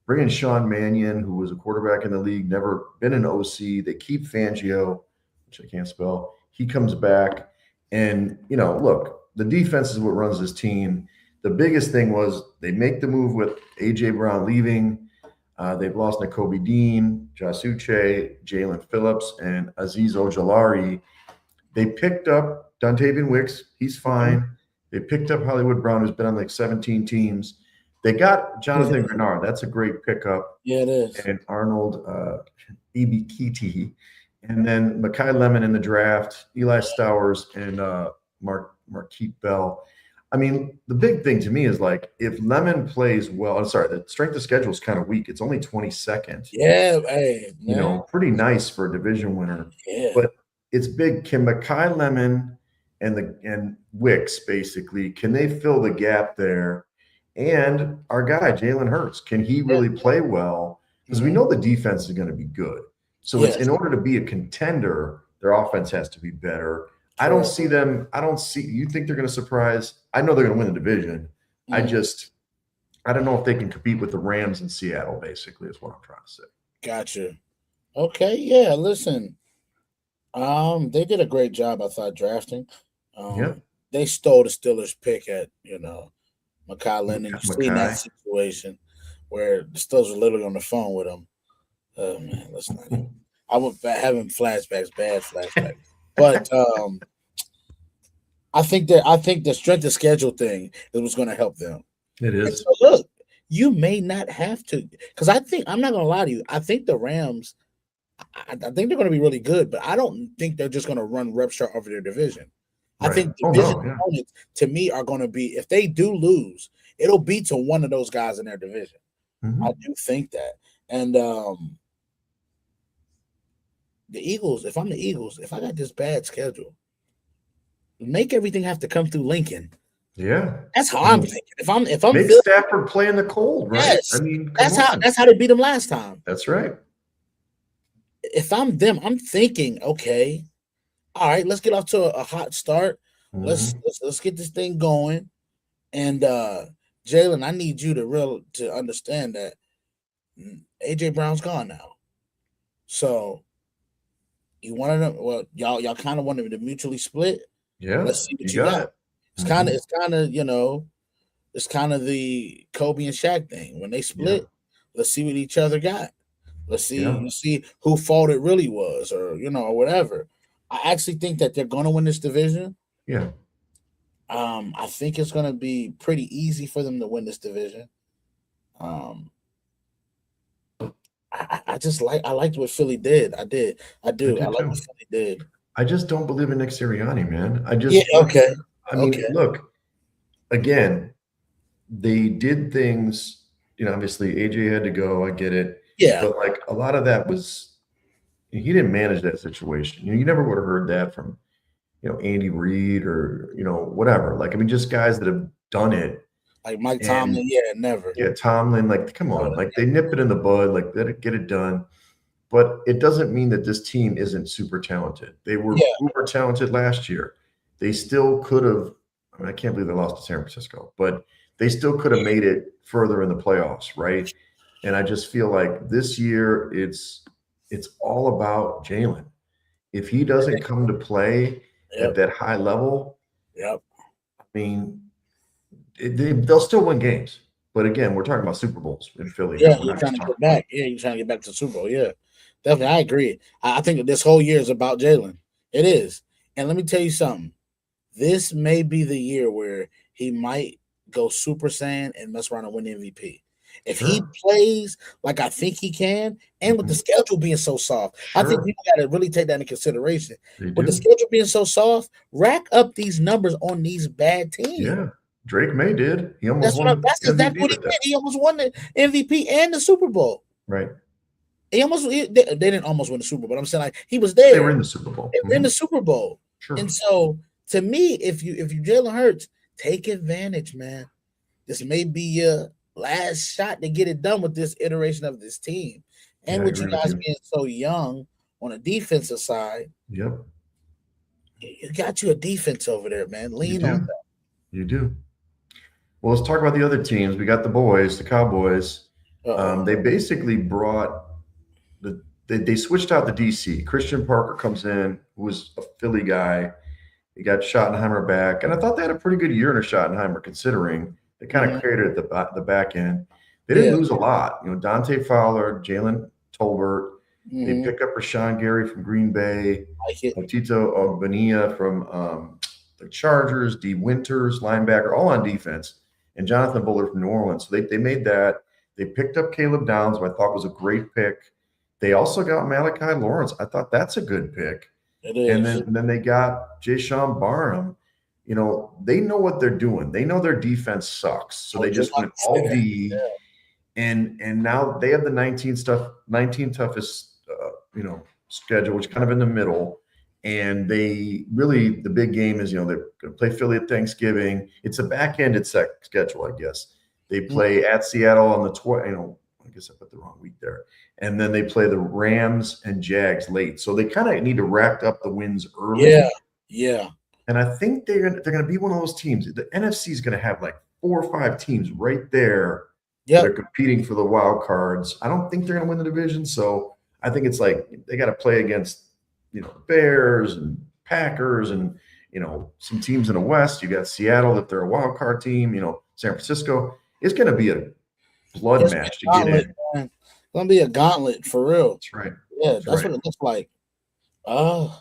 S2: Bring in Sean Mannion, who was a quarterback in the league, never been an OC. They keep Fangio, which I can't spell. He comes back, and look. The defense is what runs this team. The biggest thing was they make the move with A.J. Brown leaving. They've lost Nakobe Dean, Josh Uche, Jalen Phillips, and Azeez Ojulari. They picked up Dontavian Wicks. He's fine. They picked up Hollywood Brown, who's been on like 17 teams. They got Jonathan Grenard. That's a great pickup.
S3: Yeah, it is.
S2: And Arnold Ebiketie. And then Mekhi Lemon in the draft, Eli Stowers, and Marquise Bell. I mean, the big thing to me is like if Lemon plays well. I'm sorry, the strength of schedule is kind of weak. It's only 22nd.
S3: Yeah, hey,
S2: pretty nice for a division winner.
S3: Yeah,
S2: but it's big. Can Mekhi Lemon and Wicks basically can they fill the gap there? And our guy Jalen Hurts, can he really play well? Because we know the defense is going to be good. So it's in order to be a contender, their offense has to be better. I don't see them. You think they're going to surprise? I know they're going to win the division. I don't know if they can compete with the Rams in Seattle, basically, is what I'm trying to say.
S3: Gotcha. Okay. Yeah. Listen, they did a great job, I thought, drafting. They stole the Steelers pick at, Mekhi Lemon. You've seen that situation where the Steelers were literally on the phone with him. Oh, man, let's not. I was having flashbacks, bad flashbacks. But I think the strength of schedule thing is what's going to help them.
S2: It is.
S3: So look, you may not have to, because I'm not going to lie to you. I think the Rams, I think they're going to be really good, but I don't think they're just going to run roughshod over their division. Right. I think division opponents to me are going to be, if they do lose, it'll be to one of those guys in their division. Mm-hmm. I do think that, and the Eagles, if I'm the Eagles, if I got this bad schedule, make everything have to come through Lincoln.
S2: Yeah.
S3: That's how I'm thinking. If I'm
S2: make Stafford play in the cold, right?
S3: Yes. I mean, that's how they beat them last time.
S2: That's right.
S3: If I'm them, I'm thinking, okay, all right, let's get off to a hot start. Mm-hmm. Let's get this thing going. And Jalen, I need you to understand that AJ Brown's gone now. So you wanted them. Well, y'all kind of wanted to mutually split.
S2: Yeah,
S3: let's see what you got. It's kind of, it's kind of the Kobe and Shaq thing. When they split, let's see what each other got. Let's see who fault it really was, or or whatever. I actually think that they're going to win this division.
S2: Yeah.
S3: I think it's going to be pretty easy for them to win this division. I liked what Philly did. I do. I like what Philly did.
S2: I just don't believe in Nick Sirianni, man.
S3: Okay.
S2: I mean, look, again, they did things, obviously AJ had to go. I get it.
S3: Yeah.
S2: But like a lot of that was, he didn't manage that situation. You never would have heard that from, Andy Reid or, whatever. Like, I mean, just guys that have done it.
S3: Like Mike Tomlin, never.
S2: Yeah, Tomlin, like, come on. Like, they nip it in the bud, like, let it get it done. But it doesn't mean that this team isn't super talented. They were uber talented last year. They still could have, I can't believe they lost to San Francisco, but they still could have made it further in the playoffs, right? And I just feel like this year it's all about Jalen. if he doesn't come to play at that high level, I mean, they'll still win games. But again, we're talking about Super Bowls in Philly.
S3: Yeah,
S2: We're
S3: you're
S2: not
S3: trying
S2: just
S3: to
S2: talking
S3: get back. Yeah, you're trying to get back to the Super Bowl. Yeah, definitely. I agree. I think this whole year is about Jalen. It is. And let me tell you something. This may be the year where he might go Super Saiyan and mess around and win MVP. If he plays like I think he can, and with the schedule being so soft, I think people got to really take that into consideration. With the schedule being so soft, rack up these numbers on these bad teams.
S2: Yeah, Drake May did. He almost won.
S3: That's exactly what he did. He almost won the MVP and the Super Bowl.
S2: Right.
S3: They didn't almost win the Super Bowl, but I'm saying like he was there.
S2: They were in the Super Bowl.
S3: They were in the Super Bowl. Sure. And so to me, if you Jalen Hurts, take advantage, man. This may be your last shot to get it done with this iteration of this team. And with you guys being so young on the defensive side,
S2: you
S3: got you a defense over there, man. Lean on that.
S2: You do. Well, let's talk about the other teams. We got the boys, the Cowboys. They basically brought they switched out the DC. Christian Parker comes in, who was a Philly guy. He got Schottenheimer back, and I thought they had a pretty good year in Schottenheimer, considering they kind of created the back end. They didn't lose a lot. You know, Dante Fowler, Jalen Tolbert. They picked up Rashawn Gary from Green Bay, Tito Ogbania from the Chargers, D. Winters, linebacker, all on defense, and Jonathan Bullard from New Orleans. So they made that. They picked up Caleb Downs, who I thought was a great pick. They also got Malachi Lawrence. I thought that's a good pick.
S3: It is.
S2: And then they got Jayshon Barham. You know, they know what they're doing. They know their defense sucks. So they just went all D. Yeah. And now they have the 19 toughest schedule, which is kind of in the middle. And they really, the big game is, they're going to play Philly at Thanksgiving. It's a back-ended schedule, I guess. They play at Seattle on the I guess I put the wrong week there. And then they play the Rams and Jags late. So they kind of need to rack up the wins early.
S3: Yeah.
S2: And I think they're going to be one of those teams. The NFC is going to have like 4 or 5 teams right there that are competing for the wild cards. I don't think they're going to win the division. So I think it's like they got to play against, Bears and Packers and, some teams in the West. You got Seattle, that they're a wild card team, San Francisco. It's going to be a blood match to get in.
S3: Man. It's going to be a gauntlet for real.
S2: That's right.
S3: Yeah, that's what it looks like. Let's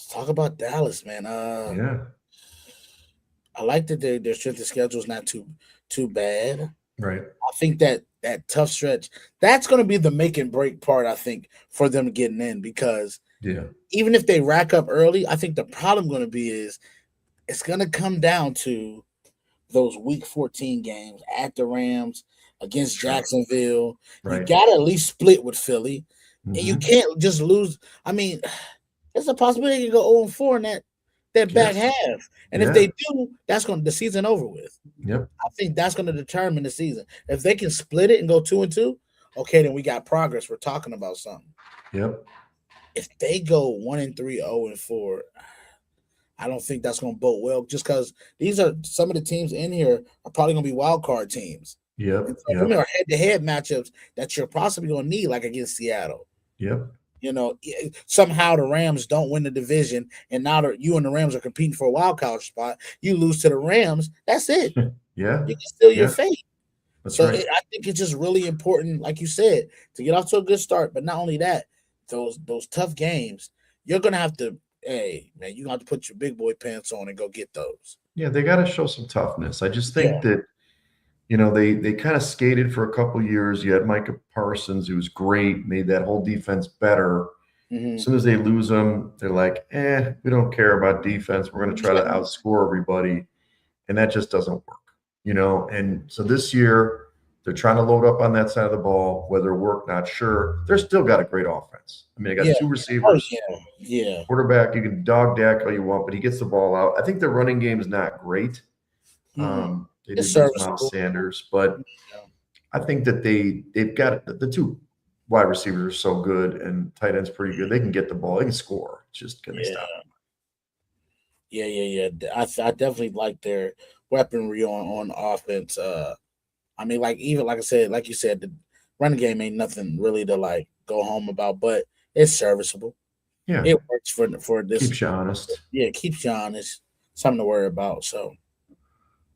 S3: talk about Dallas, man. I like that their strength of schedule is not too bad.
S2: Right.
S3: I think that tough stretch, that's going to be the make and break part, I think, for them getting in, because even if they rack up early, I think the problem going to be is it's going to come down to those week 14 games at the Rams, against Jacksonville. Right. You got to at least split with Philly. And you can't just lose. I mean, there's a possibility they can go 0-4 in that back half. And if they do, that's the season over with.
S2: Yep.
S3: I think that's going to determine the season. If they can split it and go 2-2, okay, then we got progress. We're talking about something.
S2: Yep.
S3: If they go 1-3, 0-4, I don't think that's going to bode well, just because these are some of the teams in here are probably going to be wild card teams.
S2: Yep.
S3: Some are head-to-head matchups that you're possibly going to need, like against Seattle.
S2: Yep.
S3: Somehow the Rams don't win the division, and now that you and the Rams are competing for a wild card spot, you lose to the Rams. That's it.
S2: Yeah.
S3: You can steal your fate.
S2: That's
S3: so
S2: right.
S3: I think it's just really important, like you said, to get off to a good start. But not only that, those tough games, you're going to have to, hey, man, you're going to have to put your big boy pants on and go get those.
S2: Yeah, they got to show some toughness. I just think that, they kind of skated for a couple of years. You had Micah Parsons, who was great, made that whole defense better. Mm-hmm. As soon as they lose them, they're like, we don't care about defense. We're going to try to outscore everybody. And that just doesn't work, And so this year, they're trying to load up on that side of the ball. Whether it work, not sure. They're still got a great offense. I mean, they got 2 receivers.
S3: Yeah.
S2: Quarterback, you can dog Dak all you want, but he gets the ball out. I think the running game is not great.
S3: Mm-hmm.
S2: They did lose Miles Sanders, but I think that they've got the 2 wide receivers are so good and tight ends pretty good. They can get the ball. They can score. It's just can they stop them?
S3: Yeah. I definitely like their weaponry on offense. I mean, like you said, the running game ain't nothing really to go home about, but it's serviceable.
S2: Yeah,
S3: it works for this.
S2: keeps you honest.
S3: Yeah, it keeps you honest. Something to worry about. So,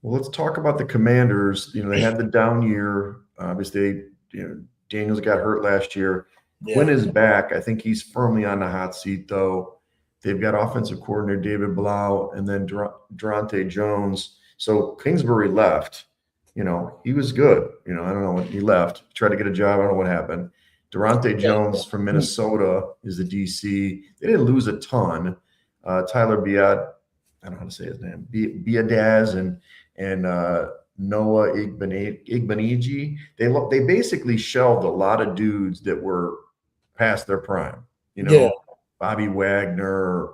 S2: well, let's talk about the Commanders. They had the down year. Obviously, Daniels got hurt last year. Quinn is back. I think he's firmly on the hot seat, though. They've got offensive coordinator David Blau and then Durante Jones. So Kingsbury left. He was good. I don't know when he left. Tried to get a job. I don't know what happened. Durante Jones from Minnesota is the DC. They didn't lose a ton. Tyler Biad, I don't know how to say his name, Biadaz and Noah Igbeniji. They basically shelved a lot of dudes that were past their prime. Bobby Wagner,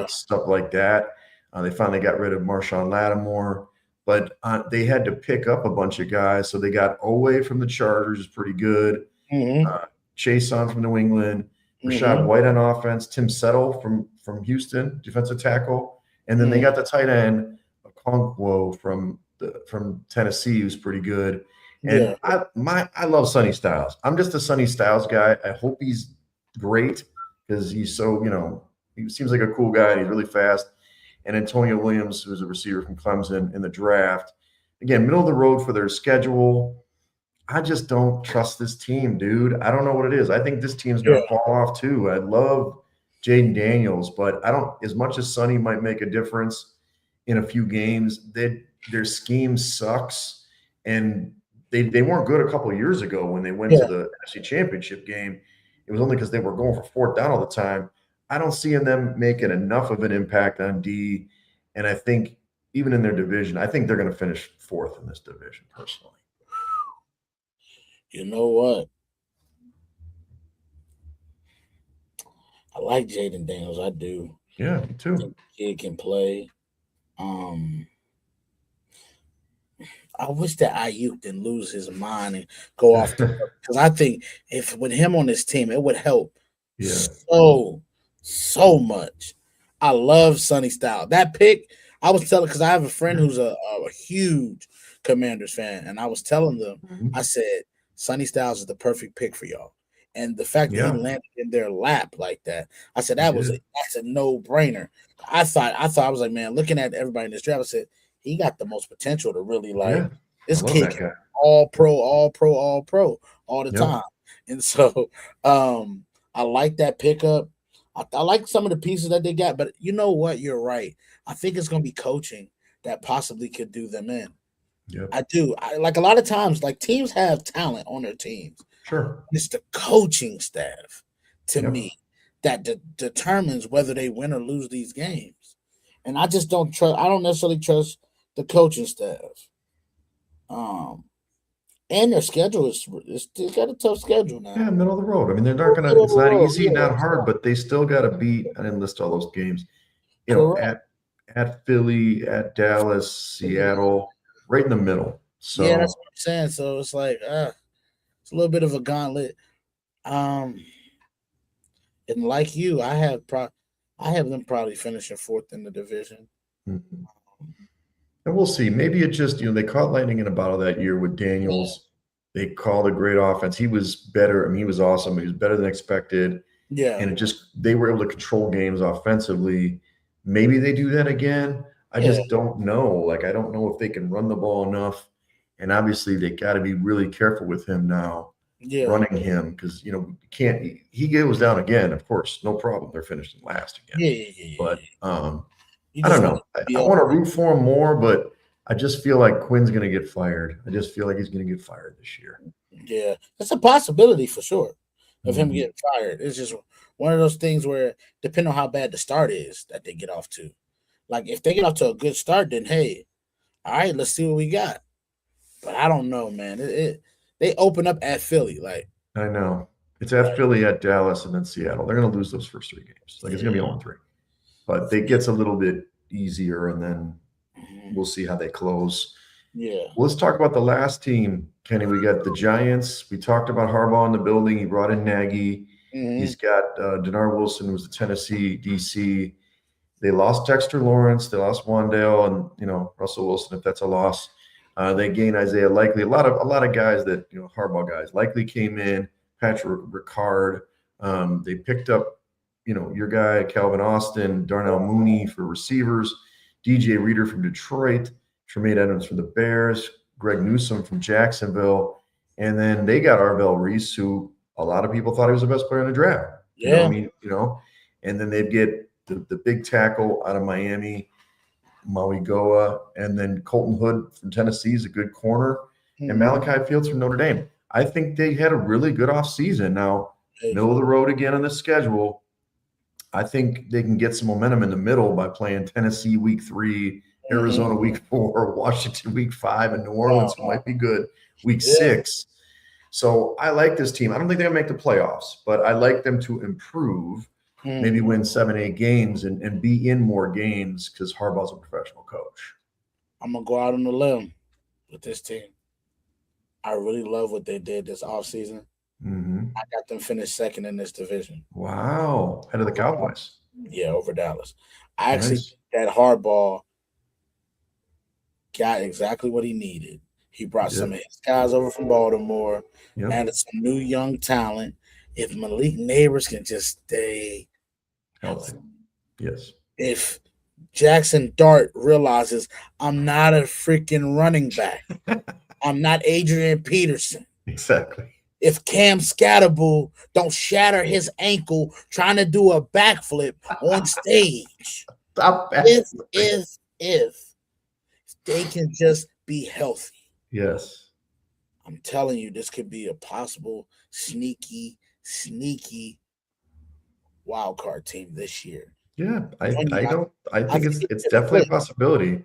S2: stuff like that. They finally got rid of Marshawn Lattimore, but they had to pick up a bunch of guys. So they got Owe from the Chargers, pretty good. Chase on from New England, Rashad White on offense, Tim Settle from Houston, defensive tackle, and then they got the tight end Okonkwo from Tennessee, who's pretty good. And I love Sonny Styles. I'm just a Sonny Styles guy. I hope he's great because he's so he seems like a cool guy and he's really fast. And Antonio Williams, who's a receiver from Clemson in the draft, again, middle of the road for their schedule. I just don't trust this team, dude. I don't know what it is. I think this team's going to fall off too. I love Jaden Daniels, but I don't. As much as Sonny might make a difference in a few games, their scheme sucks, and they weren't good a couple of years ago when they went to the NFC Championship game. It was only because they were going for fourth down all the time. I don't see them making enough of an impact on D, and I think even in their division, I think they're going to finish fourth in this division personally.
S3: You know what? I like Jaden Daniels. I do.
S2: Yeah, me too. I think
S3: the kid can play. I wish that Ayuk didn't lose his mind and go off because I think if with him on this team, it would help so much. I love Sonny Styles. That pick, I was telling because I have a friend who's a huge Commanders fan, and I was telling them, I said, Sonny Styles is the perfect pick for y'all. And the fact that he landed in their lap like that, I said that's a no-brainer. I thought I was like, man, looking at everybody in this draft, I said, he got the most potential to really this kid can all pro all the time. And so I like that pickup. I like some of the pieces that they got, but you know what? You're right. I think it's going to be coaching that possibly could do them in.
S2: Yep.
S3: I do. Like a lot of times, like teams have talent on their teams.
S2: Sure.
S3: It's the coaching staff, to me, that determines whether they win or lose these games. And I just don't trust. I don't necessarily trust the coaching staff. And their schedule they got a tough schedule now.
S2: Yeah, middle of the road. I mean, they're not going to. It's not easy, not hard, but they still got to beat. I didn't list all those games. At Philly, at Dallas, Seattle, right in the middle. So
S3: that's what I'm saying. So it's like it's a little bit of a gauntlet. And like you, I have them probably finishing fourth in the division.
S2: Mm-hmm. And we'll see. Maybe it just, they caught lightning in a bottle that year with Daniels. They called a great offense. He was better. I mean, he was awesome. He was better than expected.
S3: Yeah.
S2: And they were able to control games offensively. Maybe they do that again. I just don't know. Like, I don't know if they can run the ball enough. And obviously, they got to be really careful with him now, running him, because, he goes down again, of course, no problem. They're finishing last again. But I don't know. I want to root for him more, but I just feel like Quinn's going to get fired. I just feel like he's going to get fired this year.
S3: Yeah, that's a possibility for sure of him getting fired. It's just one of those things where, depending on how bad the start is that they get off to. Like, if they get off to a good start, then hey, all right, let's see what we got. But I don't know, man. They open up at Philly. Like,
S2: I know. It's at Philly, at Dallas, and then Seattle. They're going to lose those first three games. Like, it's going to be 0-3. But it gets a little bit easier, and then we'll see how they close.
S3: Yeah.
S2: Well, let's talk about the last team, Kenny. We got the Giants. We talked about Harbaugh in the building. He brought in Nagy. He's got Denard Wilson, who's the Tennessee DC. They lost Dexter Lawrence. They lost Wandale and, Russell Wilson, if that's a loss. They gained Isaiah Likely. A lot of guys that, Harbaugh guys. Likely came in, Patrick Ricard. They picked up, your guy Calvin Austin, Darnell Mooney for receivers, DJ Reader from Detroit, Tremaine Edmonds from the Bears, Greg Newsome from Jacksonville, and then they got Arvell Reese, who a lot of people thought he was the best player in the draft.
S3: Yeah.
S2: And then they'd get the big tackle out of Miami, Maui Goa, and then Colton Hood from Tennessee is a good corner, and Malachi Fields from Notre Dame. I think they had a really good offseason. Now, middle of the road again on the schedule. I think they can get some momentum in the middle by playing Tennessee week 3, Arizona week 4, Washington week 5, and New Orleans, who might be good, week 6. So I like this team. I don't think they'll make the playoffs, but I like them to improve, maybe win 7-8 games and be in more games because Harbaugh's a professional coach.
S3: I'm going to go out on a limb with this team. I really love what they did this offseason. I got them finished second in this division.
S2: Wow. Head of the Cowboys.
S3: Yeah, over Dallas. I actually think that Harbaugh got exactly what he needed. He brought some of his guys over from Baltimore, added some new young talent. If Malik Neighbors can just stay
S2: healthy. Yes.
S3: If Jackson Dart realizes I'm not a freaking running back. I'm not Adrian Peterson.
S2: Exactly.
S3: If Cam Scatterbull don't shatter his ankle trying to do a backflip on stage. If they can just be healthy.
S2: Yes.
S3: I'm telling you, this could be a possible sneaky wild card team this year.
S2: Yeah, I think it's definitely a possibility.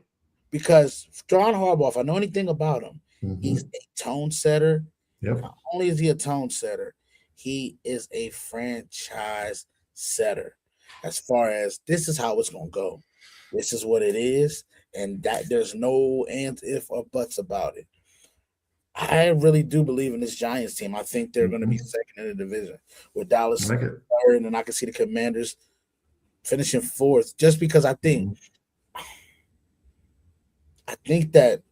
S3: Because John Harbaugh, if I know anything about him, he's a tone setter.
S2: Yep.
S3: Not only is he a tone setter, he is a franchise setter. As far as this is how it's gonna go. This is what it is, and that there's no ands, if, or buts about it. I really do believe in this Giants team. I think they're going to be second in the division with Dallas third, and I can see the Commanders finishing fourth. Just because I think that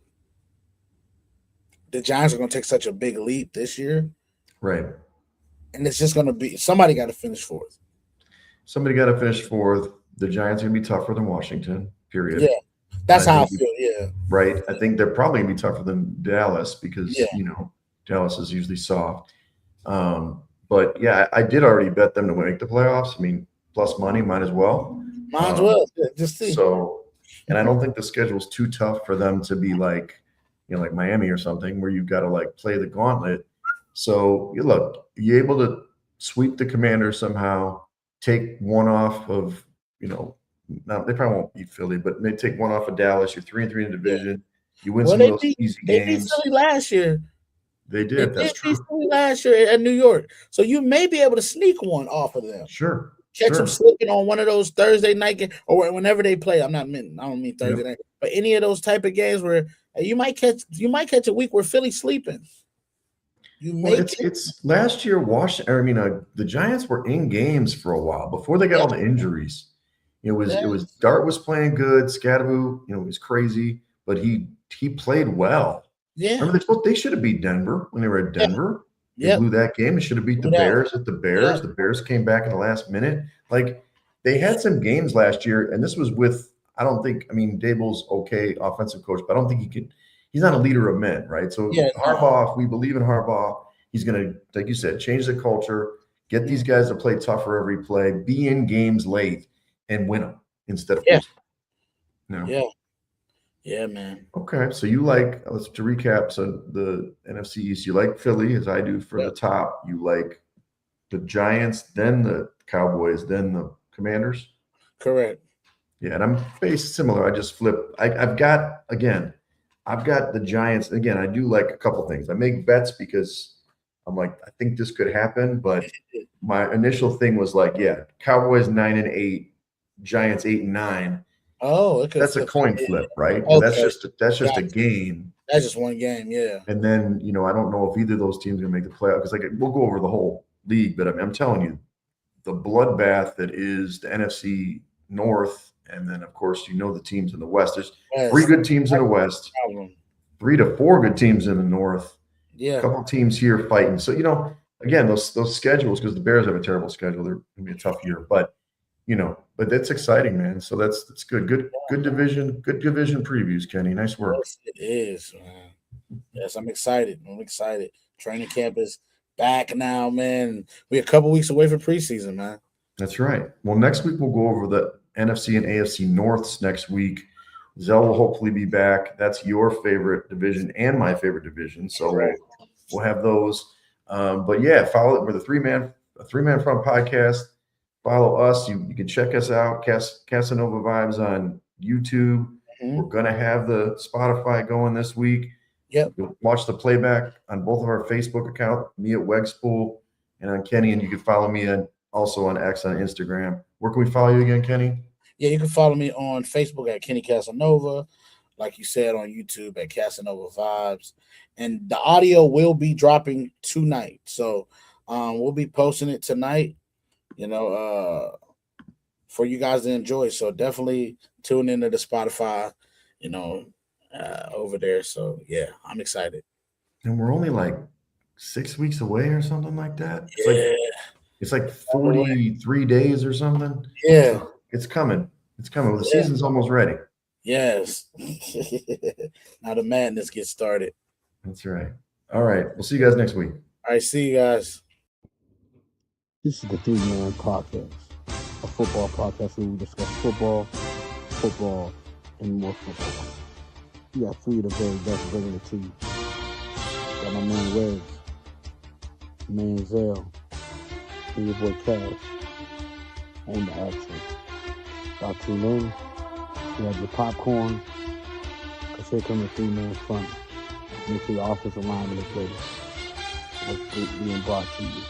S3: the Giants are going to take such a big leap this year,
S2: right?
S3: And it's just going to be somebody got to finish fourth.
S2: Somebody got to finish fourth. The Giants are going to be tougher than Washington. Period.
S3: Yeah. That's how I feel, yeah.
S2: Right. I think they're probably going to be tougher than Dallas because, Dallas is usually soft. But, yeah, I did already bet them to make the playoffs. I mean, plus money, might as well.
S3: Might as well. Just see.
S2: So, and I don't think the schedule's too tough for them to be like, like Miami or something where you've got to, like, play the gauntlet. So, look, you're able to sweep the Commanders somehow, take one off of, now they probably won't beat Philly, but they take one off of Dallas. You're 3-3 in the division. You win some of those easy games.
S3: They beat Philly last year.
S2: They did. That's true.
S3: They beat Philly last year at New York. So you may be able to sneak one off of them.
S2: Sure.
S3: Catch them slipping on one of those Thursday night or whenever they play. I don't mean Thursday night, but any of those type of games where you might catch a week where Philly's sleeping.
S2: It's last year. The Giants were in games for a while before they got all the injuries. It was Dart was playing good. Scatterbull, was crazy, but he played well.
S3: Yeah.
S2: Remember they should have beat Denver when they were at Denver. They blew that game. They should have beat the Bears at the Bears. Yeah. The Bears came back in the last minute. Like they had some games last year, and this was with Dable's okay offensive coach, but I don't think he's not a leader of men, right? So Harbaugh, if we believe in Harbaugh, he's gonna, like you said, change the culture, get these guys to play tougher every play, be in games late. And win them instead of losing.
S3: Yeah, man.
S2: Okay, so you let's to recap. So the NFC East, you like Philly as I do for the top. You like the Giants, then the Cowboys, then the Commanders.
S3: Correct.
S2: Yeah, and I'm based similar. I just flip. I've got the Giants. Again, I do like a couple things. I make bets because I'm like, I think this could happen, but my initial thing was Cowboys 9-8. Giants 8-9.
S3: Oh,
S2: that's a coin flip, right?
S3: Okay.
S2: That's just a game.
S3: That's just one game, yeah.
S2: And then I don't know if either of those teams are gonna make the playoff because we'll go over the whole league, but I'm telling you, the bloodbath that is the NFC North, and then of course the teams in the West. There's 3 good teams in the West, 3 to 4 good teams in the North.
S3: Yeah,
S2: a couple teams here fighting. So again, those schedules because the Bears have a terrible schedule. They're gonna be a tough year, but but that's exciting, man. So that's good. Good division previews, Kenny. Nice work.
S3: Yes, it is, man. Yes, I'm excited. Training camp is back now, man. We're a couple weeks away from preseason, man.
S2: That's right. Well, next week we'll go over the NFC and AFC Norths next week. Zell will hopefully be back. That's your favorite division and my favorite division. So we'll have those. But yeah, follow it. We're the three man front podcast. Follow us. You can check us out. Casanova Vibes on YouTube. Mm-hmm. We're gonna have the Spotify going this week.
S3: Yep.
S2: You'll watch the playback on both of our Facebook account, me at Wegspool, and on Kenny. And you can follow me also on X on Instagram. Where can we follow you again, Kenny?
S3: Yeah, you can follow me on Facebook at Kenny Casanova, like you said, on YouTube at Casanova Vibes. And the audio will be dropping tonight. So we'll be posting it tonight, for you guys to enjoy. So definitely tune into the Spotify, over there. So yeah, I'm excited.
S2: And we're only like 6 weeks away or something like that. It's like 43 days or something.
S3: Yeah.
S2: So it's coming. The season's almost ready.
S3: Yes. Now the madness gets started.
S2: That's right. All right. We'll see you guys next week.
S3: All right. See you guys.
S1: This is the 3 Man Podcast, a football podcast where we discuss football, and more football. We got 3 of the very best bringing it to you. Got my man Wes, man Cyle, and your boy Cash on the action. Y'all tune in. You have your popcorn, because here comes the 3 Man front. Make sure your offensive lineman is ready. What's being brought to you.